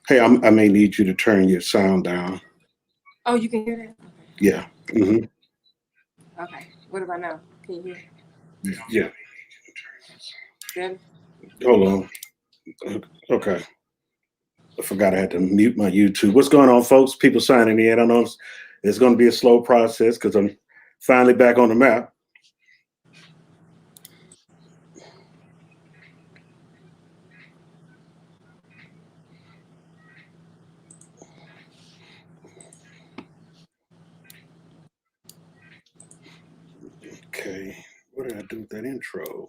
Hey, I may need you to turn your sound down. Oh, you can hear that? Yeah. Mm-hmm. Okay. What about now? Can you hear? Yeah. Better? Hold on. Okay. I forgot I had to mute my YouTube. What's going on, folks? People signing in. I know it's going to be a slow process because I'm finally back on the map. Okay. What did I do with that intro?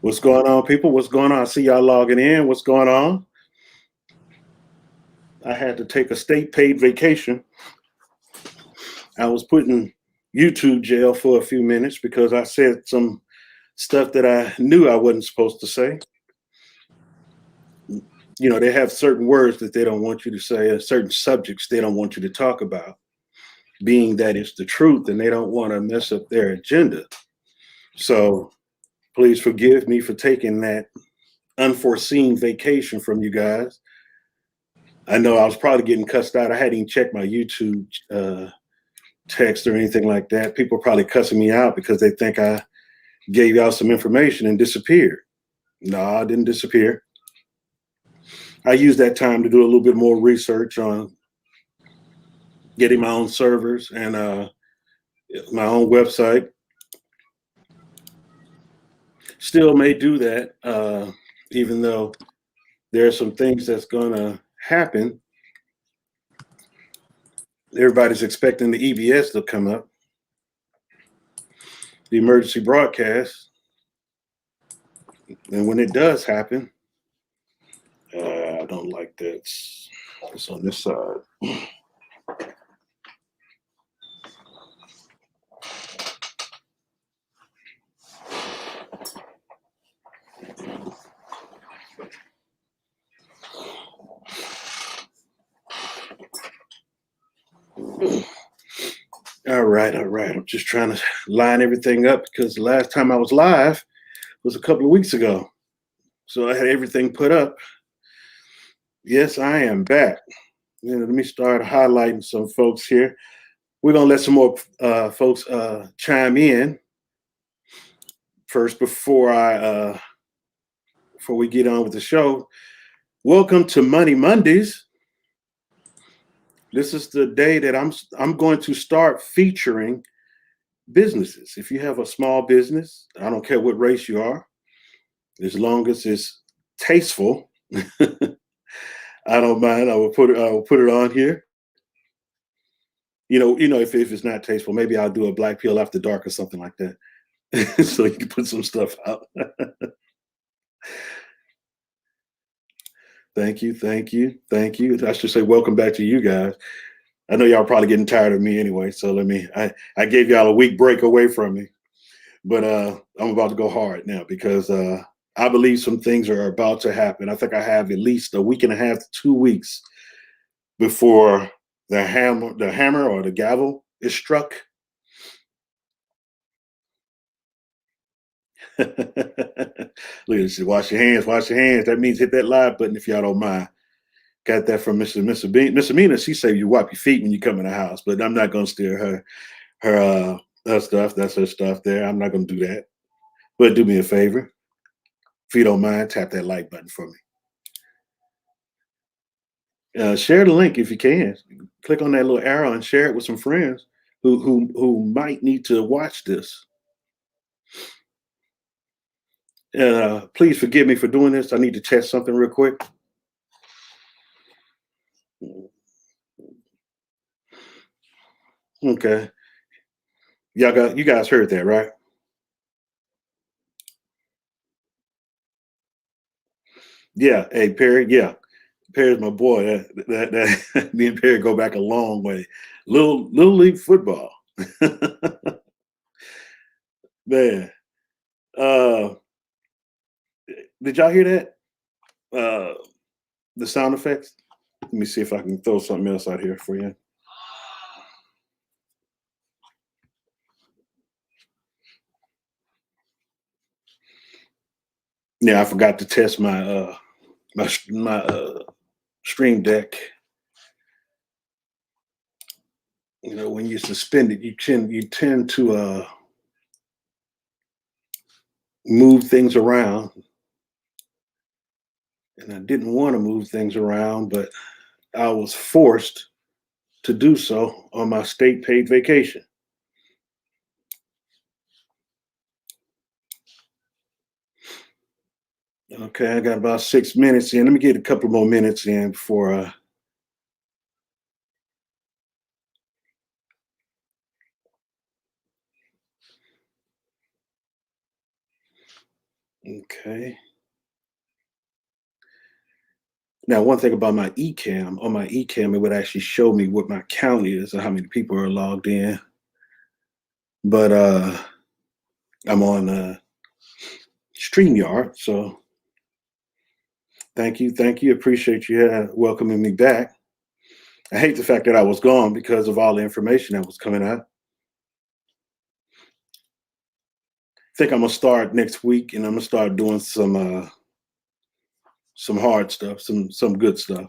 What's going on, people? What's going on? I see y'all logging in. What's going on? I had to take a state paid vacation. I was put in YouTube jail for a few minutes because I said some stuff that I knew I wasn't supposed to say. You know, they have certain words that they don't want you to say, certain subjects they don't want you to talk about, being that it's the truth and they don't want to mess up their agenda. So please forgive me for taking that unforeseen vacation from you guys. I know I was probably getting cussed out. I hadn't even checked my YouTube text or anything like that. People are probably cussing me out because they think I gave out some information and disappeared. No, I didn't disappear. I used that time to do a little bit more research on getting my own servers and my own website. Still may do that, even though there are some things that's going to happen. Everybody's expecting the EBS to come up, the emergency broadcast. And when it does happen, I don't like that. It's on this side. All right. I'm just trying to line everything up because the last time I was live was a couple of weeks ago. So I had everything put up. Yes, I am back. Let me start highlighting some folks here. We're going to let some more folks chime in first before we get on with the show. Welcome to Money Mondays. This is the day that I'm going to start featuring businesses. If you have a small business, I don't care what race you are, as long as it's tasteful, I don't mind. I will put it on here. You know, if it's not tasteful, maybe I'll do a Black Pill After Dark or something like that, so you can put some stuff out. Thank you. I should say welcome back to you guys. I know y'all probably getting tired of me anyway, so I gave y'all a week break away from me, but I'm about to go hard now because I believe some things are about to happen. I think I have at least a week and a half to 2 weeks before the hammer or the gavel is struck. Look at this. Wash your hands. That means hit that live button if y'all don't mind. Got that from Miss Amina. She said you wipe your feet when you come in the house, but I'm not gonna steal her stuff. That's her stuff there. I'm not gonna do that. But do me a favor. If you don't mind, tap that like button for me. Share the link if you can. Click on that little arrow and share it with some friends who might need to watch this. Please forgive me for doing this. I need to test something real quick. Okay. You guys heard that, right? Yeah. Hey, Perry. Yeah. Perry's my boy. That me and Perry go back a long way. Little league football. Man. Uh, did y'all hear that? The sound effects. Let me see if I can throw something else out here for you. Yeah, I forgot to test my Stream Deck. You know, when you suspend it, you tend to move things around, and I didn't want to move things around, but I was forced to do so on my state paid vacation. Okay, I got about 6 minutes in. Let me get a couple more minutes in before. Okay. Now, one thing about my eCam, on my eCam, it would actually show me what my count is and how many people are logged in. But I'm on StreamYard, so thank you, appreciate you welcoming me back. I hate the fact that I was gone because of all the information that was coming out. I think I'm gonna start next week, and I'm gonna start doing some hard stuff, some good stuff.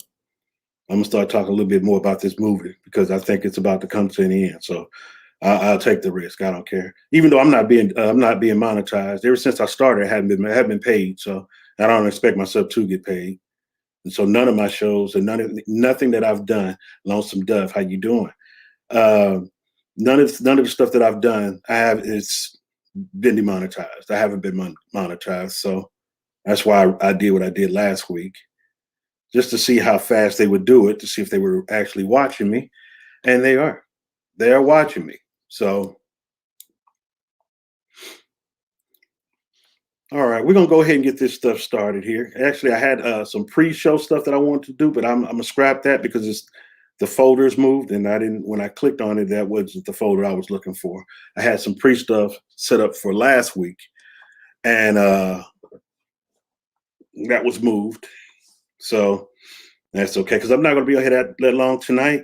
I'm gonna start talking a little bit more about this movie because I think it's about to come to an end. So I'll take the risk. I don't care. Even though I'm not being monetized. Ever since I started, I haven't been paid. So I don't expect myself to get paid. And so none of my shows and nothing that I've done, Lonesome Dove, how you doing? None of the stuff that I've done, it's been demonetized. I haven't been monetized. So that's why I did what I did last week, just to see how fast they would do it, to see if they were actually watching me. And they are. They are watching me. So, all right, we're gonna go ahead and get this stuff started here. Actually, I had some pre-show stuff that I wanted to do, but I'm gonna scrap that because the folders moved, and I didn't. When I clicked on it, that wasn't the folder I was looking for. I had some pre-stuff set up for last week, and that was moved. So that's okay because I'm not gonna be here that long tonight.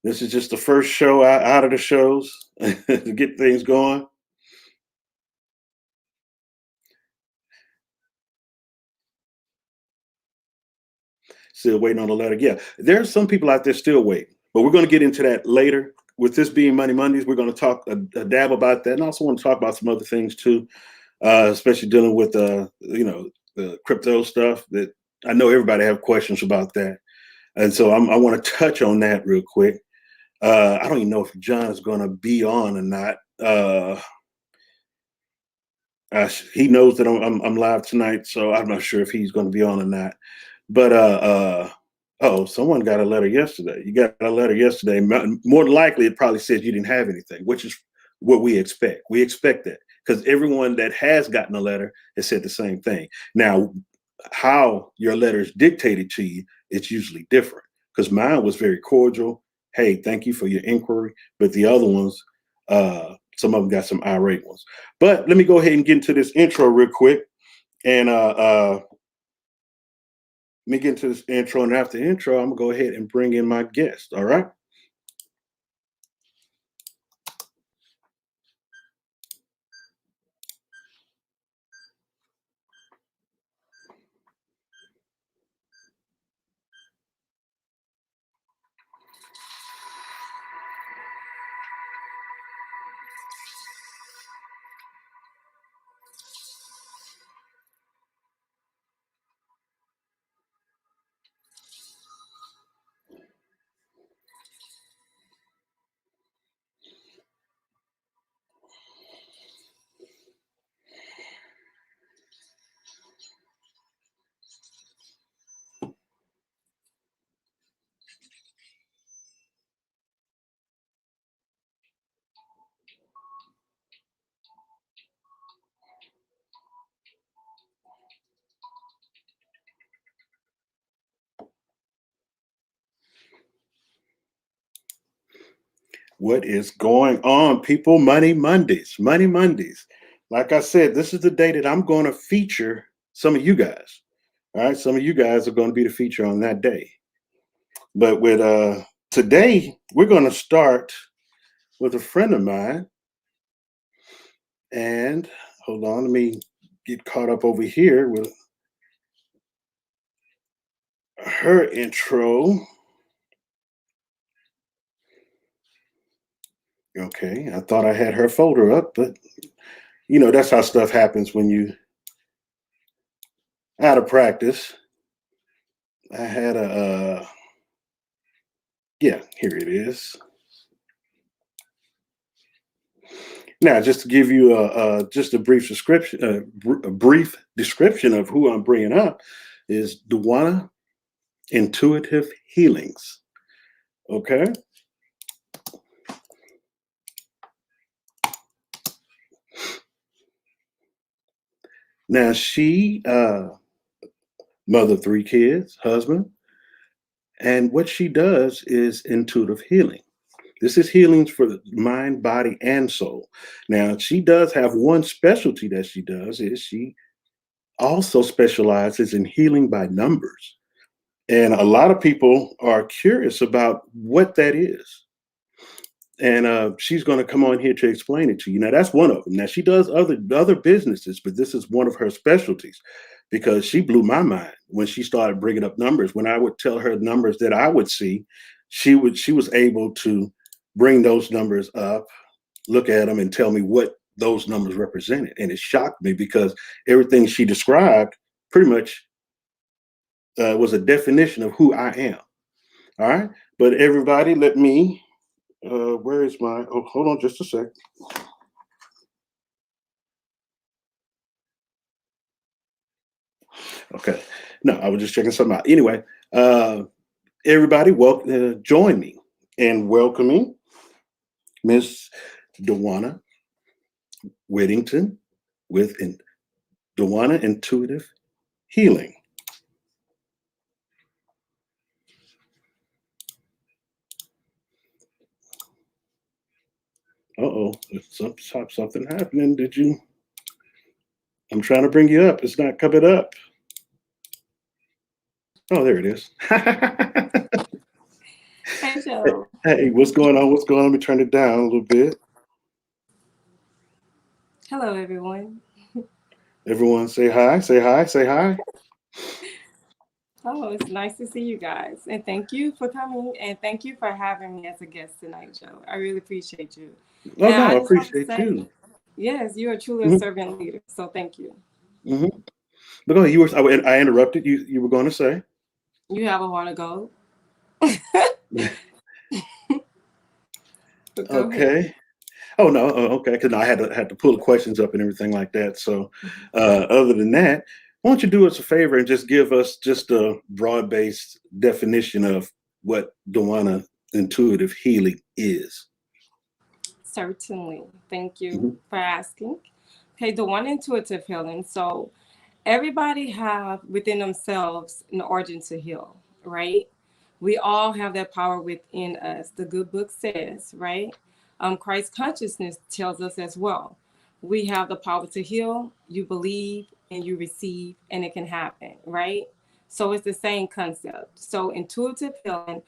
This is just the first show out of the shows to get things going. Still waiting on the letter. Yeah, there's some people out there still waiting, but we're going to get into that later. With this being Money Mondays, we're going to talk a dab about that, and I also want to talk about some other things too, especially dealing with the crypto stuff. That I know everybody have questions about that, and so I want to touch on that real quick. I don't even know if John is going to be on or not. He knows that I'm live tonight, so I'm not sure if he's going to be on or not. But oh, someone got a letter yesterday. You got a letter yesterday. More than likely, it probably said you didn't have anything, which is what we expect. We expect that because everyone that has gotten a letter has said the same thing. Now, how your letter is dictated to you, it's usually different. Because mine was very cordial. Hey, thank you for your inquiry. But the other ones, some of them got some irate ones. But let me go ahead and get into this intro real quick. And let me get into this intro. And after the intro, I'm going to go ahead and bring in my guest. All right. What is going on, people? Money Mondays. Money Mondays. like I said, this is the day that I'm going to feature some of you guys. All right, some of you guys are going to be the feature on that day. But with today, we're going to start with a friend of mine. And hold on, let me get caught up over here with her intro. Okay, I thought I had her folder up, but that's how stuff happens when you out of practice. I had yeah, here it is. Now, just to give you just a brief description, a brief description of who I'm bringing up is Dhuwanna Intuitive Healings. Okay. Now she mother of 3 kids, husband, and what she does is intuitive healing. This is healings for the mind, body, and soul. Now she does have one specialty that she does is she also specializes in healing by numbers. And a lot of people are curious about what that is. And she's going to come on here to explain it to you. Now, that's one of them. Now, she does other businesses, but this is one of her specialties because she blew my mind when she started bringing up numbers. When I would tell her numbers that I would see, she was able to bring those numbers up, look at them, and tell me what those numbers represented. And it shocked me because everything she described pretty much was a definition of who I am. All right. But everybody, let me, where is my, oh, hold on just a sec. Okay. No, I was just checking something out. Anyway, everybody, join me in welcoming Miss Dawana Whittington with Dawana Intuitive Healing. Uh-oh, something happening. I'm trying to bring you up. It's not coming up. Oh, there it is. Hey, Joe. Hey, what's going on? What's going on? Let me turn it down a little bit. Hello, everyone. Everyone say hi, say hi, say hi. Oh, it's nice to see you guys. And thank you for coming. And thank you for having me as a guest tonight, Joe. I really appreciate you. Oh, And no, I I just want to appreciate say, you. yes, you are truly a Hmm. servant leader. So thank you. Hmm. But go ahead. I interrupted you. You were going to say. You have a want to go. But go ahead. Okay. Oh no. Okay. Because I had to pull the questions up and everything like that. So, other than that, why don't you do us a favor and just give us just a broad-based definition of what Dawana Intuitive Healing is? Certainly. Thank you Hmm. for asking. Okay, the one intuitive healing. So everybody have within themselves an origin to heal, right? We all have that power within us. The good book says, right? Christ consciousness tells us as well. We have the power to heal. You believe and you receive, and it can happen, right? So it's the same concept. So intuitive healing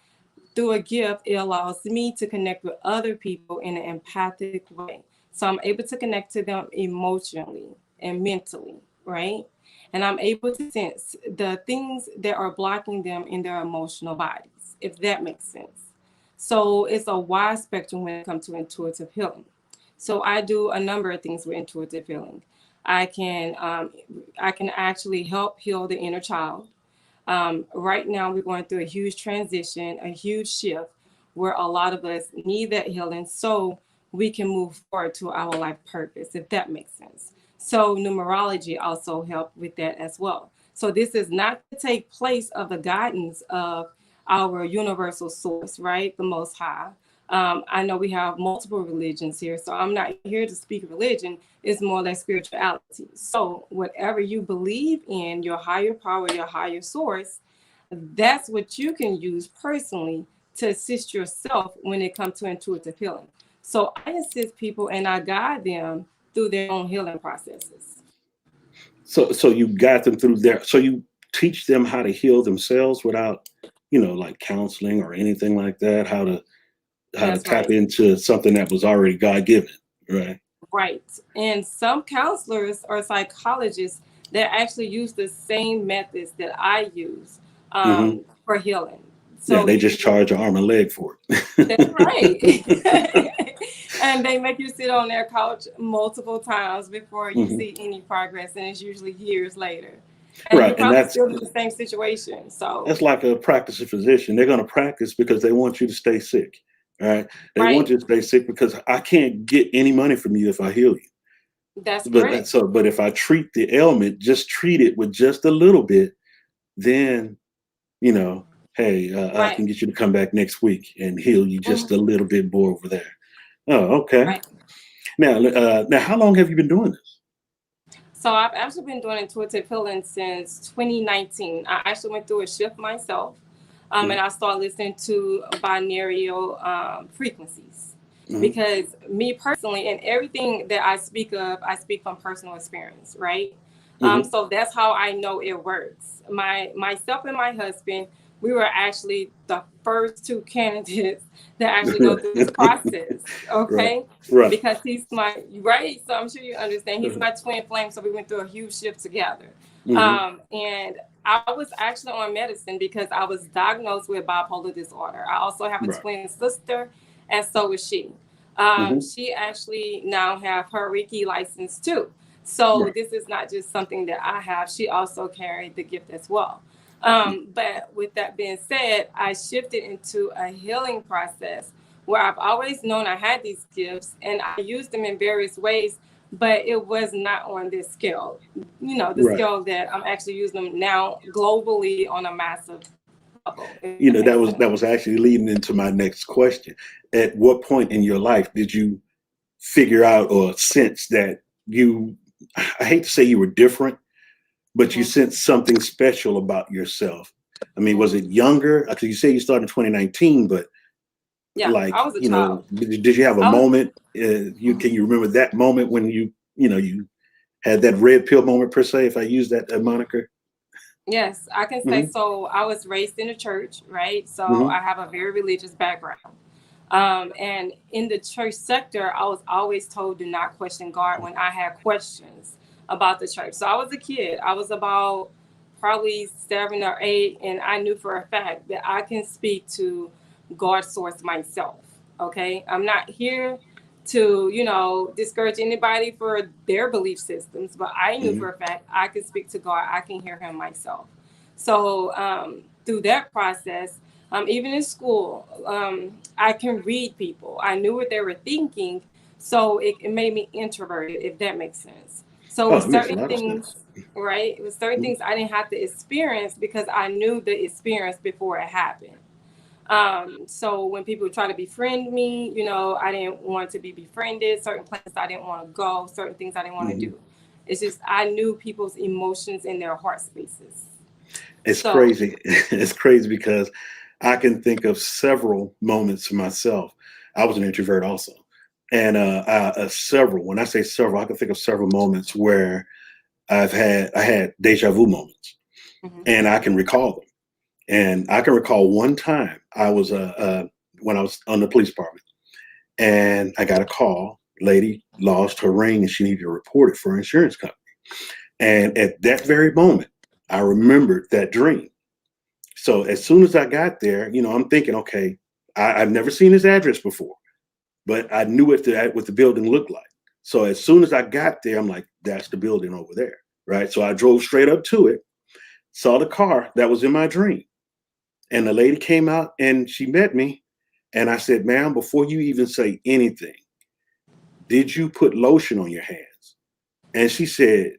through a gift, it allows me to connect with other people in an empathic way. So I'm able to connect to them emotionally and mentally, right? And I'm able to sense the things that are blocking them in their emotional bodies, if that makes sense. So it's a wide spectrum when it comes to intuitive healing. So I do a number of things with intuitive healing. I can I can actually help heal the inner child. Right now, we're going through a huge transition, a huge shift where a lot of us need that healing so we can move forward to our life purpose, if that makes sense. So, numerology also helped with that as well. So, this is not to take place of the guidance of our universal source, right? The Most High. I know we have multiple religions here, so I'm not here to speak religion. It's more like spirituality. So, whatever you believe in, your higher power, your higher source, that's what you can use personally to assist yourself when it comes to intuitive healing. So, I assist people and I guide them through their own healing processes. So you got them through there. So you teach them how to heal themselves without, like counseling or anything like that, how to That's tap right. into something that was already God given, right? Right. And some counselors or psychologists that actually use the same methods that I use Hmm. for healing. Yeah, So they you just charge an arm and leg for That's right. it. And they make you sit on their couch multiple times before you Hmm. see any progress, and it's usually years later. And you Right, and probably still in the same situation. So, that's like a practicing physician. They're going to practice because they want you to stay sick. All right, they want right, you to stay sick because I can't get any money from you if I heal you. that's But correct. but if I treat the ailment, just treat it with just a little bit, then you know, hey, I Right, can get you to come back next week and heal you just mhm, a little bit more over there. Oh, okay. right. Now, how long have you been doing this? So I've actually been doing intuitive healing since 2019. I actually went through a shift myself, and I started listening to binaural frequencies Mm-hmm. because me personally, and everything that I speak of, I speak from personal experience, right? Hmm. So that's how I know it works. Myself and my husband, we were actually the first two candidates that actually go through this process. Right, Okay, right. because he's my right. So I'm sure you understand. He's my twin flame. So we went through a huge shift together. Hmm. And I was actually on medicine because I was diagnosed with bipolar disorder. I also have a Right. twin sister, and so is she. Hmm. She actually now have her Reiki license too. So Right. this is not just something that I have. She also carried the gift as well. But with that being said, I shifted into a healing process where I've always known I had these gifts and I used them in various ways, but it was not on this scale, the Right. scale that I'm actually using them now globally on a massive level, if that That makes was sense. actually leading into my next question. At what point in your life did you figure out or sense that you, I hate to say you were different, but you Hmm. sensed something special about yourself? I mean, was Hmm. it younger? Because you say you started in 2019, but Yeah, like, I was a child. did you have a I was, moment? Can you remember that moment when you had that red pill moment per se, if I use that moniker? yes, I can say Hmm. so. I was raised in the church, right? So Hmm. I have a very religious background. And in the church sector, I was always told to not question God when I had questions about the church. So I was a kid. I was about probably 7 or 8, and I knew for a fact that I can speak to God's source myself. Okay, I'm not here to discourage anybody for their belief systems, but I knew Hmm. for a fact I could speak to God. I can hear Him myself. So through that process, even in school, I can read people. I knew what they were thinking, so it made me introverted, if that makes sense. So Oh, with it makes a certain lot of sense. things, right? With certain Mhm. things, I didn't have to experience because I knew the experience before it happened. So when people try to befriend me, I didn't want to be befriended. Certain places I didn't want to go. Certain things I didn't want to Mhm. do. It's just I knew people's emotions in their heart spaces. It's So crazy. It's crazy because I can think of several moments for myself. I was an introvert also. And several, when I say several, I can think of several moments where I had deja vu moments, mhm. and I can recall them. And I can recall one time I was when I was on the police department, and I got a call. Lady lost her ring, and she needed to report it for her insurance company. And at that very moment, I remembered that dream. So as soon as I got there, I'm thinking, okay, I've never seen this address before, but I knew what the building looked like. So as soon as I got there, I'm like, that's the building over there, right? So I drove straight up to it, saw the car that was in my dream, and the lady came out and she met me, and I said, ma'am, before you even say anything, did you put lotion on your hands? And she said,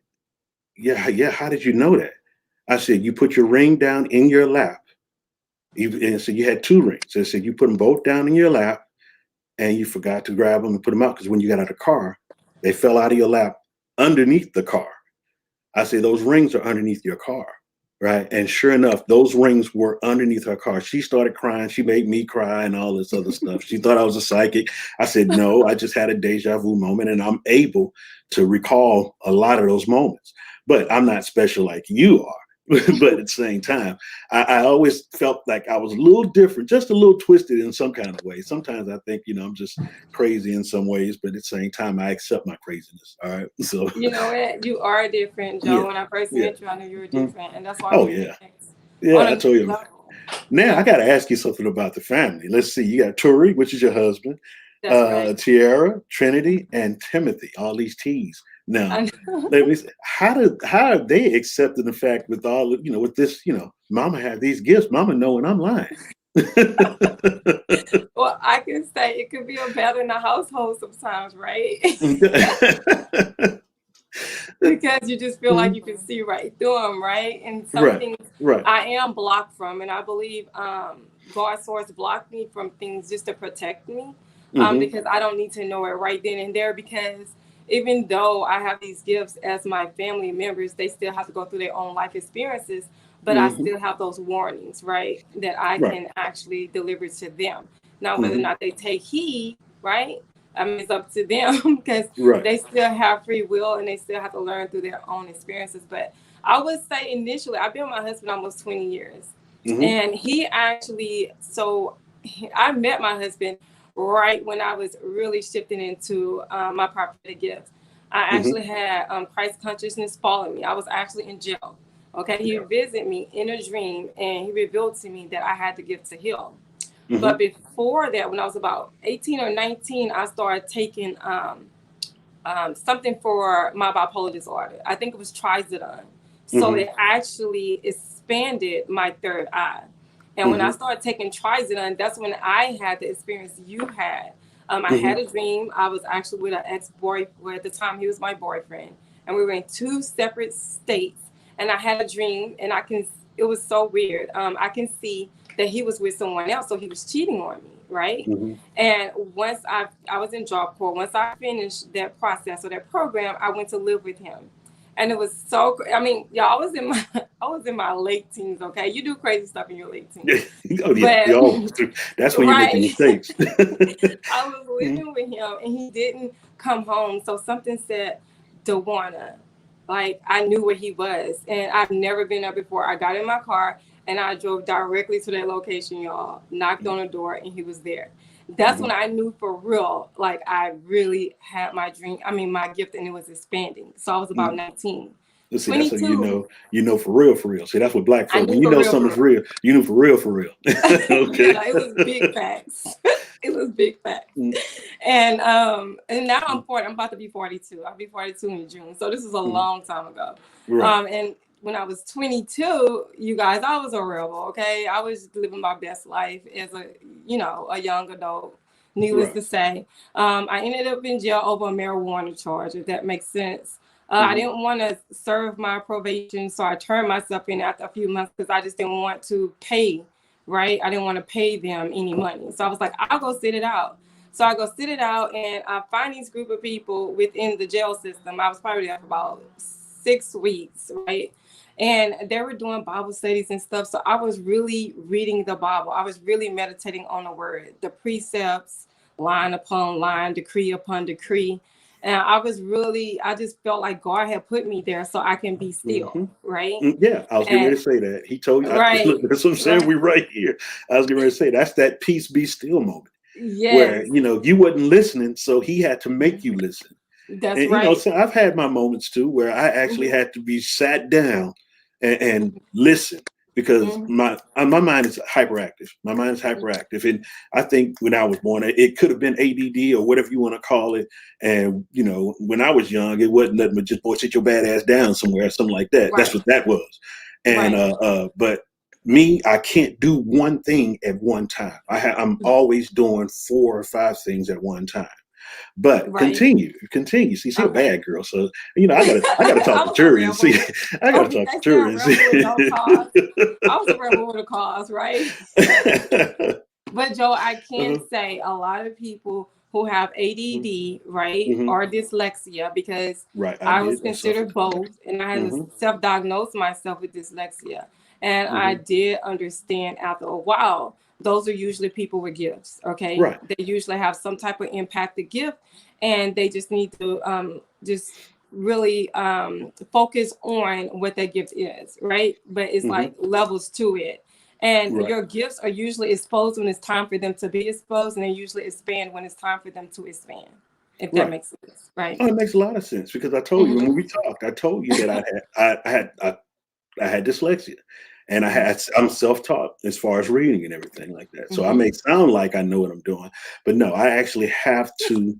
yeah, yeah. How did you know that? I said, you put your ring down in your lap. And so you had two rings. I said, you put them both down in your lap and you forgot to grab them and put them out because when you got out of the car, they fell out of your lap underneath the car. I said, those rings are underneath your car. right? And sure enough, those rings were underneath her car. She started crying. She made me cry and all this other stuff. She thought I was a psychic. I said, no, I just had a deja vu moment, and I'm able to recall a lot of those moments. But I'm not special like you are. But at the same time, I always felt like I was a little different, just a little twisted in some kind of way. Sometimes I think, I'm just crazy in some ways, but at the same time, I accept my craziness. All right. So, You know what? You are different, Joe. yeah, When I first yeah. met you, I knew you were Mm. different. And that's why Oh, we yeah. connect Yeah, on I a told deep you. level. Now, I Yeah, got to ask you something about the family. Let's see. You got Turi, which is your husband, that's right. Tiara, Trinity, and Timothy, all these T's. Now, I let me see, how are they accepting the fact with all, with this, mama had these gifts, mama knowing I'm lying. Well, I can say it could be a battle in the household sometimes, right? Because you just feel like Mhm. you can see right through them, right? And some Right, things right. I am blocked from, and I believe God source blocked me from things just to protect me, Hmm. because I don't need to know it right then and there. Because even though I have these gifts as my family members, they still have to go through their own life experiences. But I Hmm. still have those warnings, right, that I Right. can actually deliver to them. Now, whether or Hmm. not they take heed, right? I mean, it's up to them because Right. they still have free will and they still have to learn through their own experiences. But I would say initially, I've been with my husband almost 20 years. Hmm. And he actually, I met my husband right when I was really shifting into my prophetic gifts. I Hmm. actually had Christ consciousness following me. I was actually in jail. Okay, he Yeah. visited me in a dream and he revealed to me that I had the gift to heal. But Hmm. before that, when I was about 18 or 19, I started taking something for my bipolar disorder. I think it was trizodone. So Hmm. it actually expanded my third eye. And when I Hmm. started taking trizodone, that's when I had the experience you had. I Hmm. had a dream. I was actually with an ex-boy, well, at the time he was my boyfriend, and we were in two separate states. And I had a dream, and it was so weird. I can see that he was with someone else, so he was cheating on me, right? Hmm. And once I was in job corps, once I finished that process or that program, I went to live with him. And it was so, I mean, y'all, I was in my late teens, okay? You do crazy stuff in your late teens. Oh yeah, But we always do. That's when you're making right. mistakes. I was Mhm. living with him and he didn't come home. So something said, Dawana. Like I knew where he was. And I've never been there before. I got in my car and I drove directly to that location, y'all. Knocked on the door and he was there. That's when Mhm. I knew for real, like I really had my gift and it was expanding. So I was about Mhm. 19. Let's see, that's how 22, you know for real, for real. See, that's what black I folk, knew when you for know real, something's for real, you knew for real. Okay. yeah, it was big facts. It was big facts. Mhm. And now I'm 40. I'm about to be 42. I'll be 42 in June. So this is a Mhm. long time ago. Right. And when I was 22, you guys, I was a rebel. Okay, I was living my best life as a young adult. Needless Right. to say, I ended up in jail over a marijuana charge. If that makes sense. I Hmm. didn't want to serve my probation, so I turned myself in after a few months because I just didn't want to pay, right? I didn't want to pay them any money. So I was like, I'll go sit it out. So I go sit it out and I find these group of people within the jail system. I was probably there for about 6 weeks, right? And they were doing Bible studies and stuff. So I was really reading the Bible. I was really meditating on the word, the precepts, line upon line, decree upon decree. And I just felt like God had put me there so I can be Hmm. still, right? Yeah, I was getting And ready to say that. He told you, right, look, that's what I'm saying. right, We right here. I was getting ready to say that's that peace be still moment where yes, you wasn't listening, so he had to make you listen. that's And right. so I've had my moments too where I actually Mhm, had to be sat down and listen because mhm, my mind is hyperactive. My mind is hyperactive, and I think when I was born, it could have been ADD or whatever you want to call it. And when I was young, it wasn't nothing but just boy, sit your bad ass down somewhere, or something like that. That's right, what that was. And right, but me, I can't do one thing at one time. I'm always doing 4 or 5 things at one time. But right. continue. See, she a Okay. bad girl, so I gotta talk I to was a Turi and see. rebel. I gotta Oh, talk they to say a Turi and rebel with no cause. I was a see. rebel with a cause, right? But Joe, I can Uh-huh. say a lot of people who have Mhm. ADD, right, Mhm. or dyslexia, because Right. I I was did. I suffered considered from that. both, and I had to Hmm. self-diagnose myself with dyslexia. And I Hmm. did understand after a while, those are usually people with gifts, okay? Right. They usually have some type of impacted gift, and they just need to just really focus on what their gift is, right? But it's Hmm. like levels to it. And Right. your gifts are usually exposed when it's time for them to be exposed, and they usually expand when it's time for them to expand, if that Right. makes sense, right? Oh, it makes a lot of sense because I told you when Mm-hmm. we talked, I told you that I had dyslexia, and Mm-hmm. I'm self-taught as far as reading and everything like that. So I Mm-hmm. may sound like I know what I'm doing, but no, I actually have to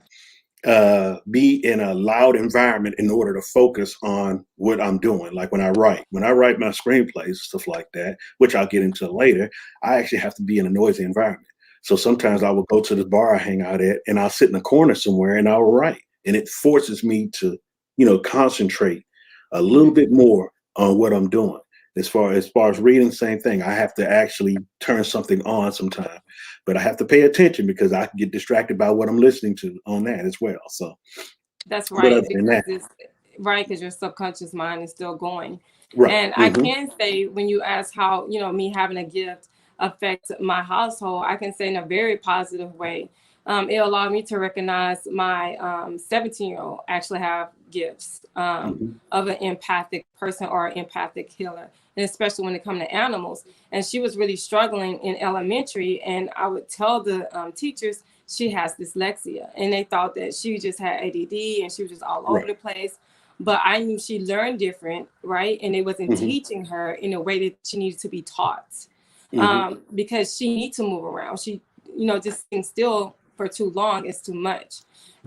be in a loud environment in order to focus on what I'm doing. Like when I write my screenplays, stuff like that, which I'll get into later, I actually have to be in a noisy environment. So sometimes I will go to the bar I hang out at and I'll sit in a corner somewhere and I'll write. And it forces me to, concentrate a little Mm-hmm. bit more on what I'm doing. As far as reading, same thing. I have to actually turn something on sometime, but I have to pay attention because I can get distracted by what I'm listening to on that as well. So, That's but other right, than because that, it's right, because your subconscious mind is still going. right. And I Hmm. can say, when you ask how, me having a gift affects my household, I can say in a very positive way. It allowed me to recognize my 17-year-old actually have gifts Hmm. of an empathic person or an empathic healer, and especially when it comes to animals. And she was really struggling in elementary, and I would tell the teachers she has dyslexia, and they thought that she just had ADD and she was just all over Right. the place. But I knew she learned different, right? And it wasn't Hmm. teaching her in a way that she needed to be taught, Hmm. because she needs to move around. She, just sitting still for too long is too much.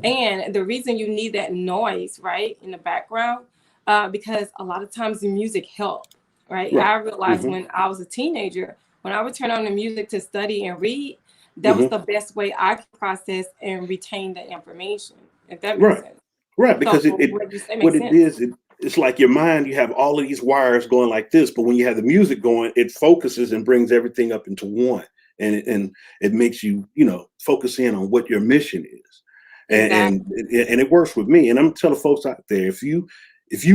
And the reason you need that noise, right, in the background, because a lot of times the music help, right? Right. I realized Hmm. when I was a teenager, when I would turn on the music to study and read, that was Hmm. the best way I could process and retain the information, if that makes Right. sense. Right. So Because it what you say what makes it sense. is, it's like your mind, you have all of these wires going like this, but when you have the music going, it focuses and brings everything up into one. And it makes you, focus in on what your mission is. And and, Exactly. and it works with me. And I'm telling folks out there, if you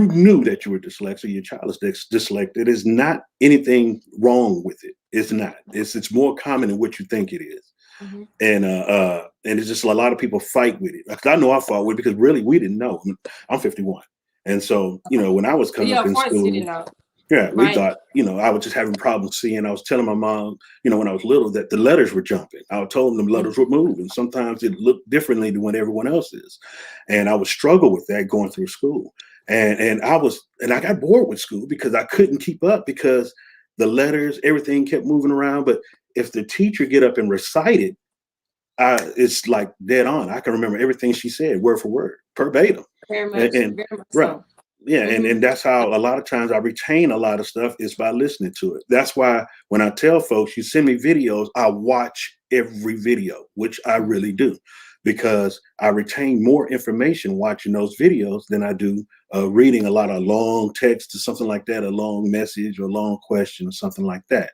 knew that you were dyslexic, your child is dyslexic, it is not anything wrong with it. It's not. It's more common than what you think it is. Hmm. And it's just a lot of people fight with it. 'Cause I know I fought with it because really we didn't know. I'm 51, and so when I was coming Yeah, up of in course you school, didn't know, yeah, we right? thought I was just having problems seeing. I was telling my mom, when I was little, that the letters were jumping. I told them the letters Mhm. would move, and sometimes it looked differently than what everyone else is, and I would struggle with that going through school. And I got bored with school because I couldn't keep up because the letters, everything kept moving around. But if the teacher get up and recite it, it's like dead on. I can remember everything she said, word for word, verbatim. And Very much right, so. yeah, and Hmm. and that's how a lot of times I retain a lot of stuff is by listening to it. That's why when I tell folks, you send me videos, I watch every video, which I really do, because I retain more information watching those videos than I do reading a lot of long text or something like that, a long message or a long question or something like that.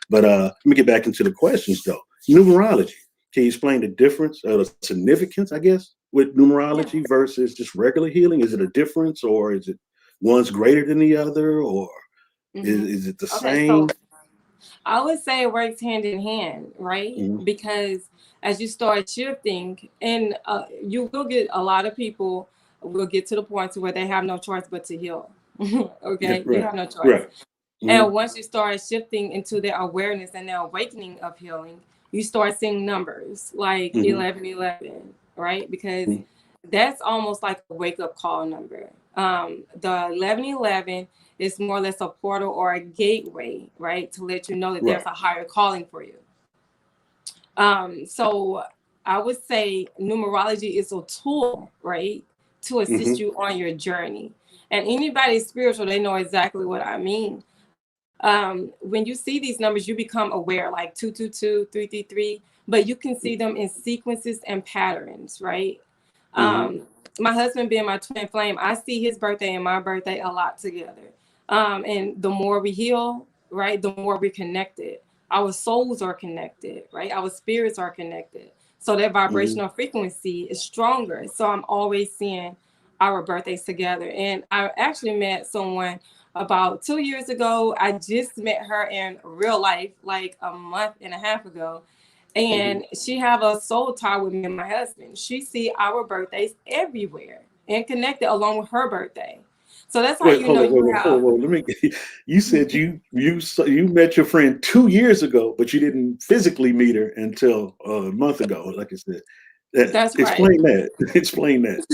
But let me get back into the questions though. Numerology. Can you explain the difference or the significance, I guess, with Yeah. numerology versus just regular healing? Is it a difference, or is it one's greater than the other, or is, Hmm. is it the Okay, same? so I would say it works hand in hand, right? Mhm. Because as you start shifting, and you will get a lot of people will get to the point to where they have no choice but to heal. Yeah, Okay, you right, have no choice. right. Hmm. And once you start shifting into their awareness and their awakening of healing, you start seeing numbers like Hmm. 1111, right? Because that's almost like a wake up call number. The 1111 is more or less a portal or a gateway, right? To let you know that there's Right. a higher calling for you. So I would say numerology is a tool, right? To assist Hmm. you on your journey. And anybody spiritual, they know exactly what I mean. When you see these numbers, you become aware, like 222, 333, but you can see them in sequences and patterns, right? Hmm. Um, my husband being my twin flame, I see his birthday and my birthday a lot together. And the more we heal, right, the more we're connected. Our souls are connected, right? Our spirits are connected. So their vibrational frequency is stronger. So I'm always seeing our birthdays together. And I actually met someone about 2 years ago. I just met her in real life like a month and a half ago. And she have a soul tie with me and my husband. She see our birthdays everywhere and connected along with her birthday. So that's how Wait, you know you have. hold on. Let me. You said you met your friend 2 years ago, but you didn't physically meet her until a month ago. Like I said, That's right. explain that. Explain that.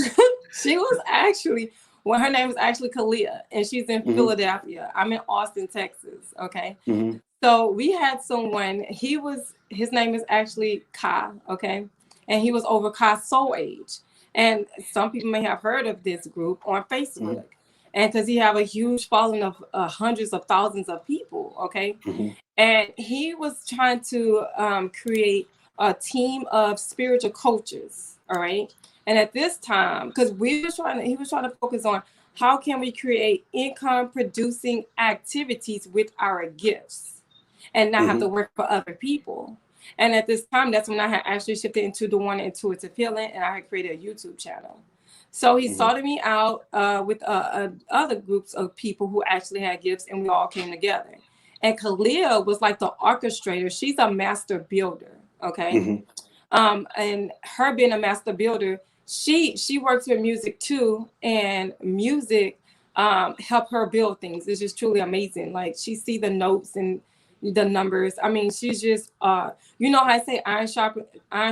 She was actually, well, her name was actually Kalia, and she's in Hmm. Philadelphia. I'm in Austin, Texas. Okay. Hmm. So we had someone, his name is actually Kai, okay? And he was over Kai Soul Age. And some people may have heard of this group on Hmm. Facebook. And because he have a huge following of hundreds of thousands of people, okay? Hmm. And he was trying to create a team of spiritual coaches, all right? And at this time, because he was trying to focus on how can we create income producing activities with our gifts and not have Hmm. to work for other people. And at this time, that's when I had actually shifted into Dhuwanna Intuitive Healing, and I had created a YouTube channel. So he Hmm. sorted me out with other groups of people who actually had gifts, and we all came together. And Kalia was like the orchestrator. She's a master builder, okay? Hmm. And her being a master builder, she works with music too, and music help her build things. It's just truly amazing. Like she see the notes and the numbers. I mean, she's just you know how I say iron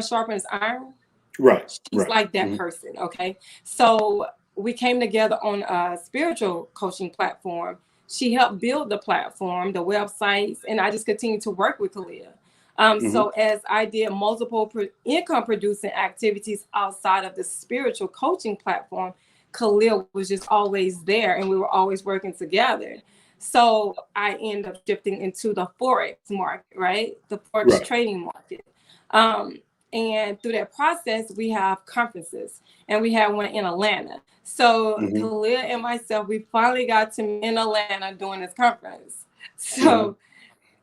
sharpens iron. Right. She's Right. like that Hmm. person. Okay, so we came together on a spiritual coaching platform. She helped build the platform, the websites, and I just continued to work with Kalia. Hmm. So as I did multiple income producing activities outside of the spiritual coaching platform, Khalil was just always there and we were always working together. So I ended up shifting into the Forex market, right? The Forex Right. trading market. Um, and through that process, we have conferences and we had one in Atlanta. So Hmm. Khalil and myself, we finally got to meet in Atlanta doing this conference. Hmm. So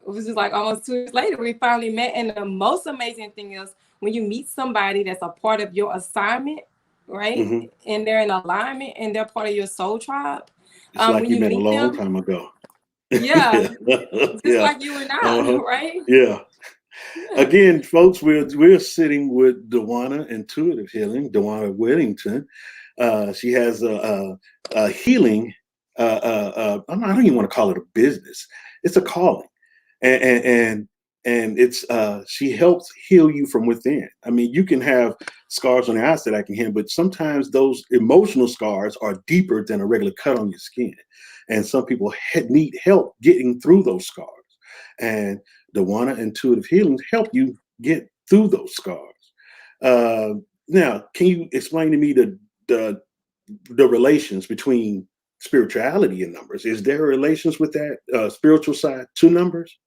it was just like almost 2 years later, we finally met. And the most amazing thing is when you meet somebody that's a part of your assignment, right? Hmm. And they're in alignment and they're part of your soul tribe. It's like When you you met a meet long them, time ago. yeah, Yeah. just Yeah. like you and I, Uh-huh. right? Yeah. Yeah. Again, folks, we're sitting with Dawana Intuitive Healing, Dhuwanna Whittington. She has a healing. I don't even want to call it a business. It's a calling, and and it's she helps heal you from within. I mean, you can have scars on the outside, I can hear, but sometimes those emotional scars are deeper than a regular cut on your skin, and some people need help getting through those scars. And Dawana Intuitive Healings help you get through those scars. Uh, Now, can you explain to me the the relations between spirituality and numbers? Is there relations with that spiritual side to numbers,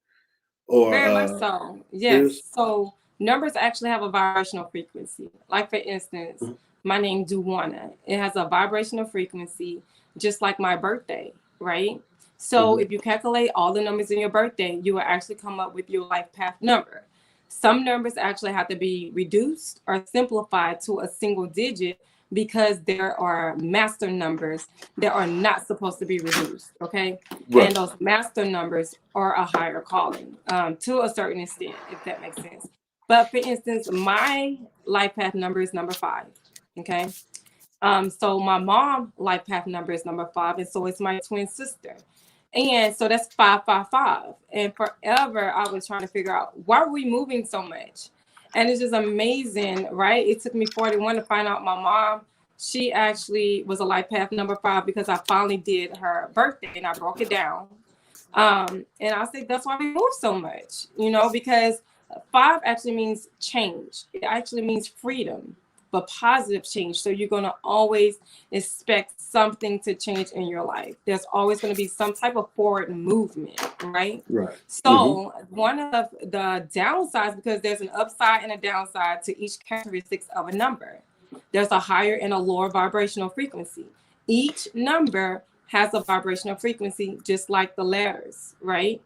or Very much so. is? Yes. So numbers actually have a vibrational frequency. Like for instance, my name Dhuwanna. It has a vibrational frequency, just like my birthday, right? So Mhm. if you calculate all the numbers in your birthday, you will actually come up with your life path number. Some numbers actually have to be reduced or simplified to a single digit because there are master numbers that are not supposed to be reduced. Okay. Right. And those master numbers are a higher calling to a certain extent, if that makes sense. But for instance, my life path number is number 5. Okay. So my mom life path number is number 5, and so is my twin sister. And so that's 555. And forever I was trying to figure out why are we moving so much? And it's just amazing, right? It took me 41 to find out my mom, she actually was a life path number 5 because I finally did her birthday and I broke it down. And I said that's why we move so much, because 5 actually means change. It actually means freedom, but positive change. So you're gonna always expect something to change in your life. There's always gonna be some type of forward movement, right? Right. Hmm. So one of the downsides, because there's an upside and a downside to each characteristics of a number. There's a higher and a lower vibrational frequency. Each number has a vibrational frequency, just like the letters, right?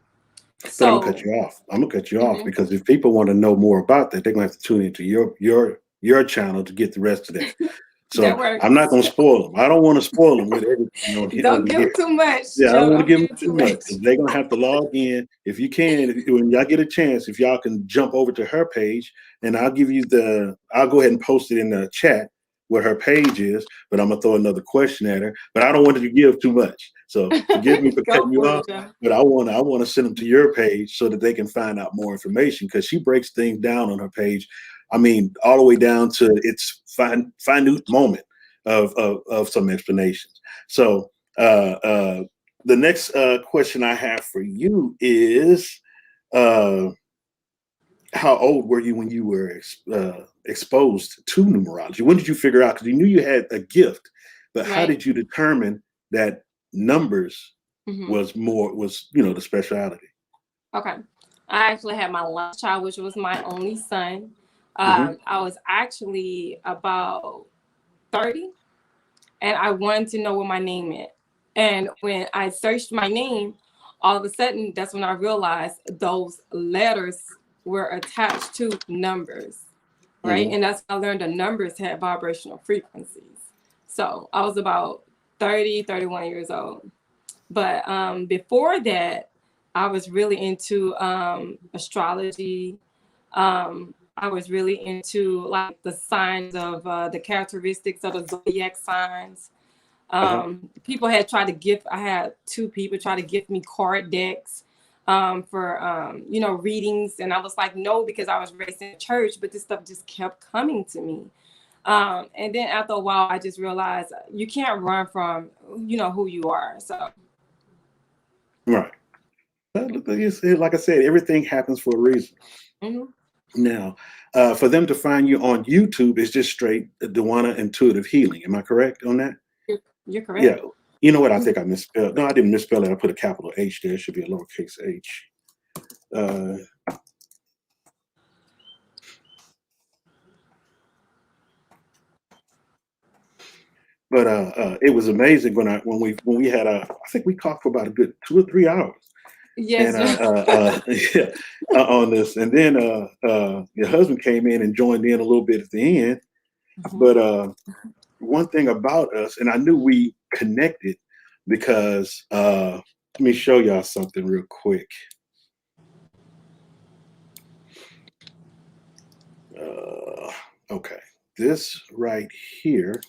But I'm gonna cut So, you off. I'm gonna cut you off mhm, because if people want to know more about that, they're gonna have to tune into your channel to get the rest of that. that So I'm not works. gonna spoil them. I don't want to spoil them with everything over Don't give here. them too much, Yeah, I don't Joe. want to Don't give give them them too too much much. because they're gonna have to log in. If you can, when y'all get a chance, if y'all can jump over to her page, and I'll go ahead and post it in the chat where her page is. But I'm gonna throw another question at her. But I don't want you to give too much. So forgive me for Go cutting you for off. it, Joe. But I wanna send them to your page so that they can find out more information because she breaks things down on her page. I mean, all the way down to its finite moment of some explanations. So the next question I have for you is uh, how old were you when you were exposed to numerology? When did you figure out? Because you knew you had a gift, but how Right. did you determine that numbers Hmm. was the speciality? Okay. I actually had my last child, which was my only son. Hmm. I was actually about 30, and I wanted to know what my name meant. And when I searched my name, all of a sudden, that's when I realized those letters were attached to numbers, right? Hmm. And that's when I learned the numbers had vibrational frequencies. So I was about 30, 31 years old. But before that, I was really into astrology. I was really into like the signs of the characteristics of the zodiac signs. Uh-huh. People had tried to gift. I had two people try to gift me card decks for readings, and I was like, no, because I was raised in church. But this stuff just kept coming to me. And then after a while, I just realized you can't run from who you are. So. Right. Well, like I said, everything happens for a reason. Mhm. Now, for them to find you on YouTube, it's just straight Dhuwanna Intuitive Healing. Am I correct on that? You're Yeah. correct. You know what? I think I misspelled. No, I didn't misspell it. I put a capital H there. It should be a lowercase h. Uh, but it was amazing when we had I think we talked for about a good 2 or 3 hours, Yes. and yeah, on this, and then your husband came in and joined in a little bit at the end. Mhm. But one thing about us, and I knew we connected because let me show y'all something real quick. Uh, okay, this right here.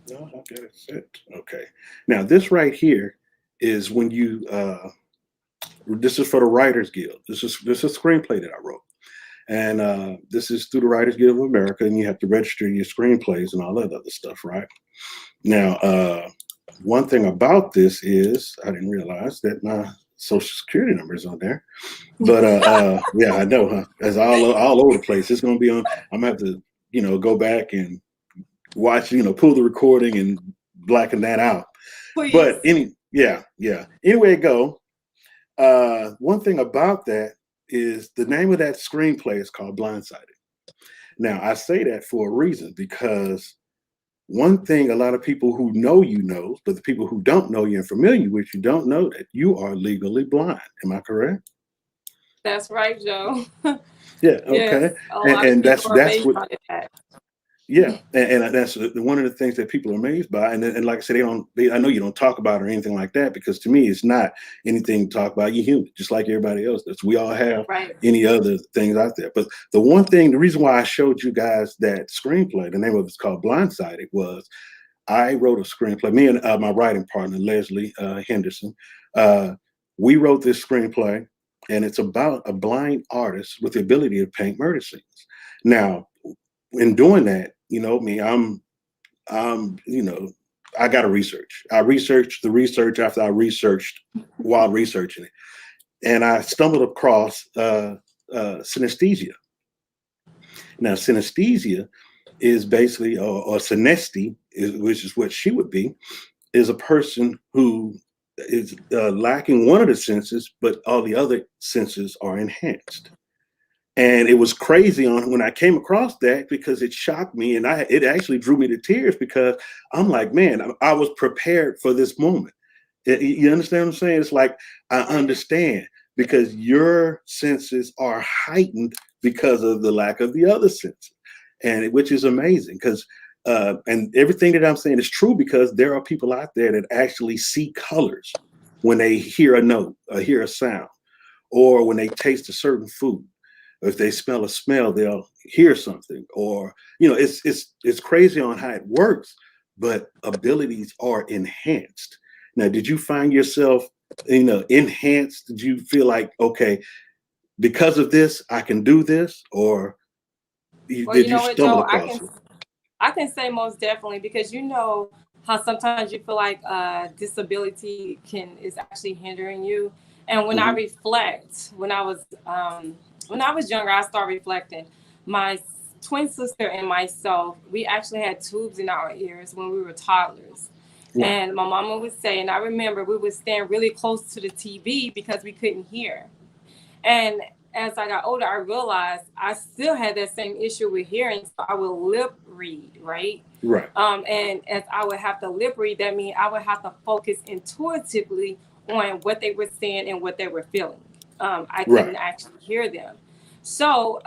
No, I got it set. Okay, now this right here is when you. This is for the Writers Guild. This is a screenplay that I wrote, and this is through the Writers Guild of America, and you have to register your screenplays and all that other stuff, right? Now, one thing about this is I didn't realize that my social security number is on there. But yeah, I know, huh? It's all over the place. It's gonna be on. I'm gonna have to, go back and watch, pull the recording and blacken that out. But Please. yeah. Anyway, go. One thing about that is the name of that screenplay is called Blindsided. Now, I say that for a reason because one thing a lot of people who know you know, but the people who don't know you and familiar with you don't know that you are legally blind. Am I correct? That's right, Joe. Yeah. Okay. Yes, a And, lot of and people that's are that's amazed what. by that. Yeah, and that's one of the things that people are amazed by. And like I said, I know you don't talk about it or anything like that because to me, it's not anything to talk about. You're human, just like everybody else does. We all have Right. any other things out there. But the reason why I showed you guys that screenplay, the name of it's called Blindsided, was I wrote a screenplay. Me and my writing partner, Leslie Henderson, uh, we wrote this screenplay, and it's about a blind artist with the ability to paint murder scenes. Now, in doing that, me, I got to research. I researched the research after I researched while researching it, and I stumbled across synesthesia. Now, synesthesia is basically, or synesty, which is what she would be, is a person who is lacking one of the senses, but all the other senses are enhanced. And it was crazy on when I came across that, because it shocked me, and it actually drew me to tears, because I'm like, man, I was prepared for this moment. You understand what I'm saying? It's like, I understand, because your senses are heightened because of the lack of the other senses, and which is amazing, because and everything that I'm saying is true, because there are people out there that actually see colors when they hear a note or hear a sound, or when they taste a certain food. If they smell a smell, they'll hear something, or it's crazy on how it works, but abilities are enhanced. Now, did you find yourself, enhanced? Did you feel like, okay, because of this, I can do this, or Well, you did you know what, stumble Joe, across it? I can say most definitely, because you know how sometimes you feel like disability can is actually hindering you. And when I Hmm. reflect, when I was younger, I started reflecting. My twin sister and myself, we actually had tubes in our ears when we were toddlers. Right, And my mama would say, and I remember we would stand really close to the TV because we couldn't hear. And as I got older, I realized I still had that same issue with hearing. So I would lip read, right? right, And as I would have to lip read, that means I would have to focus intuitively on what they were saying and what they were feeling. I couldn't right. actually hear them. So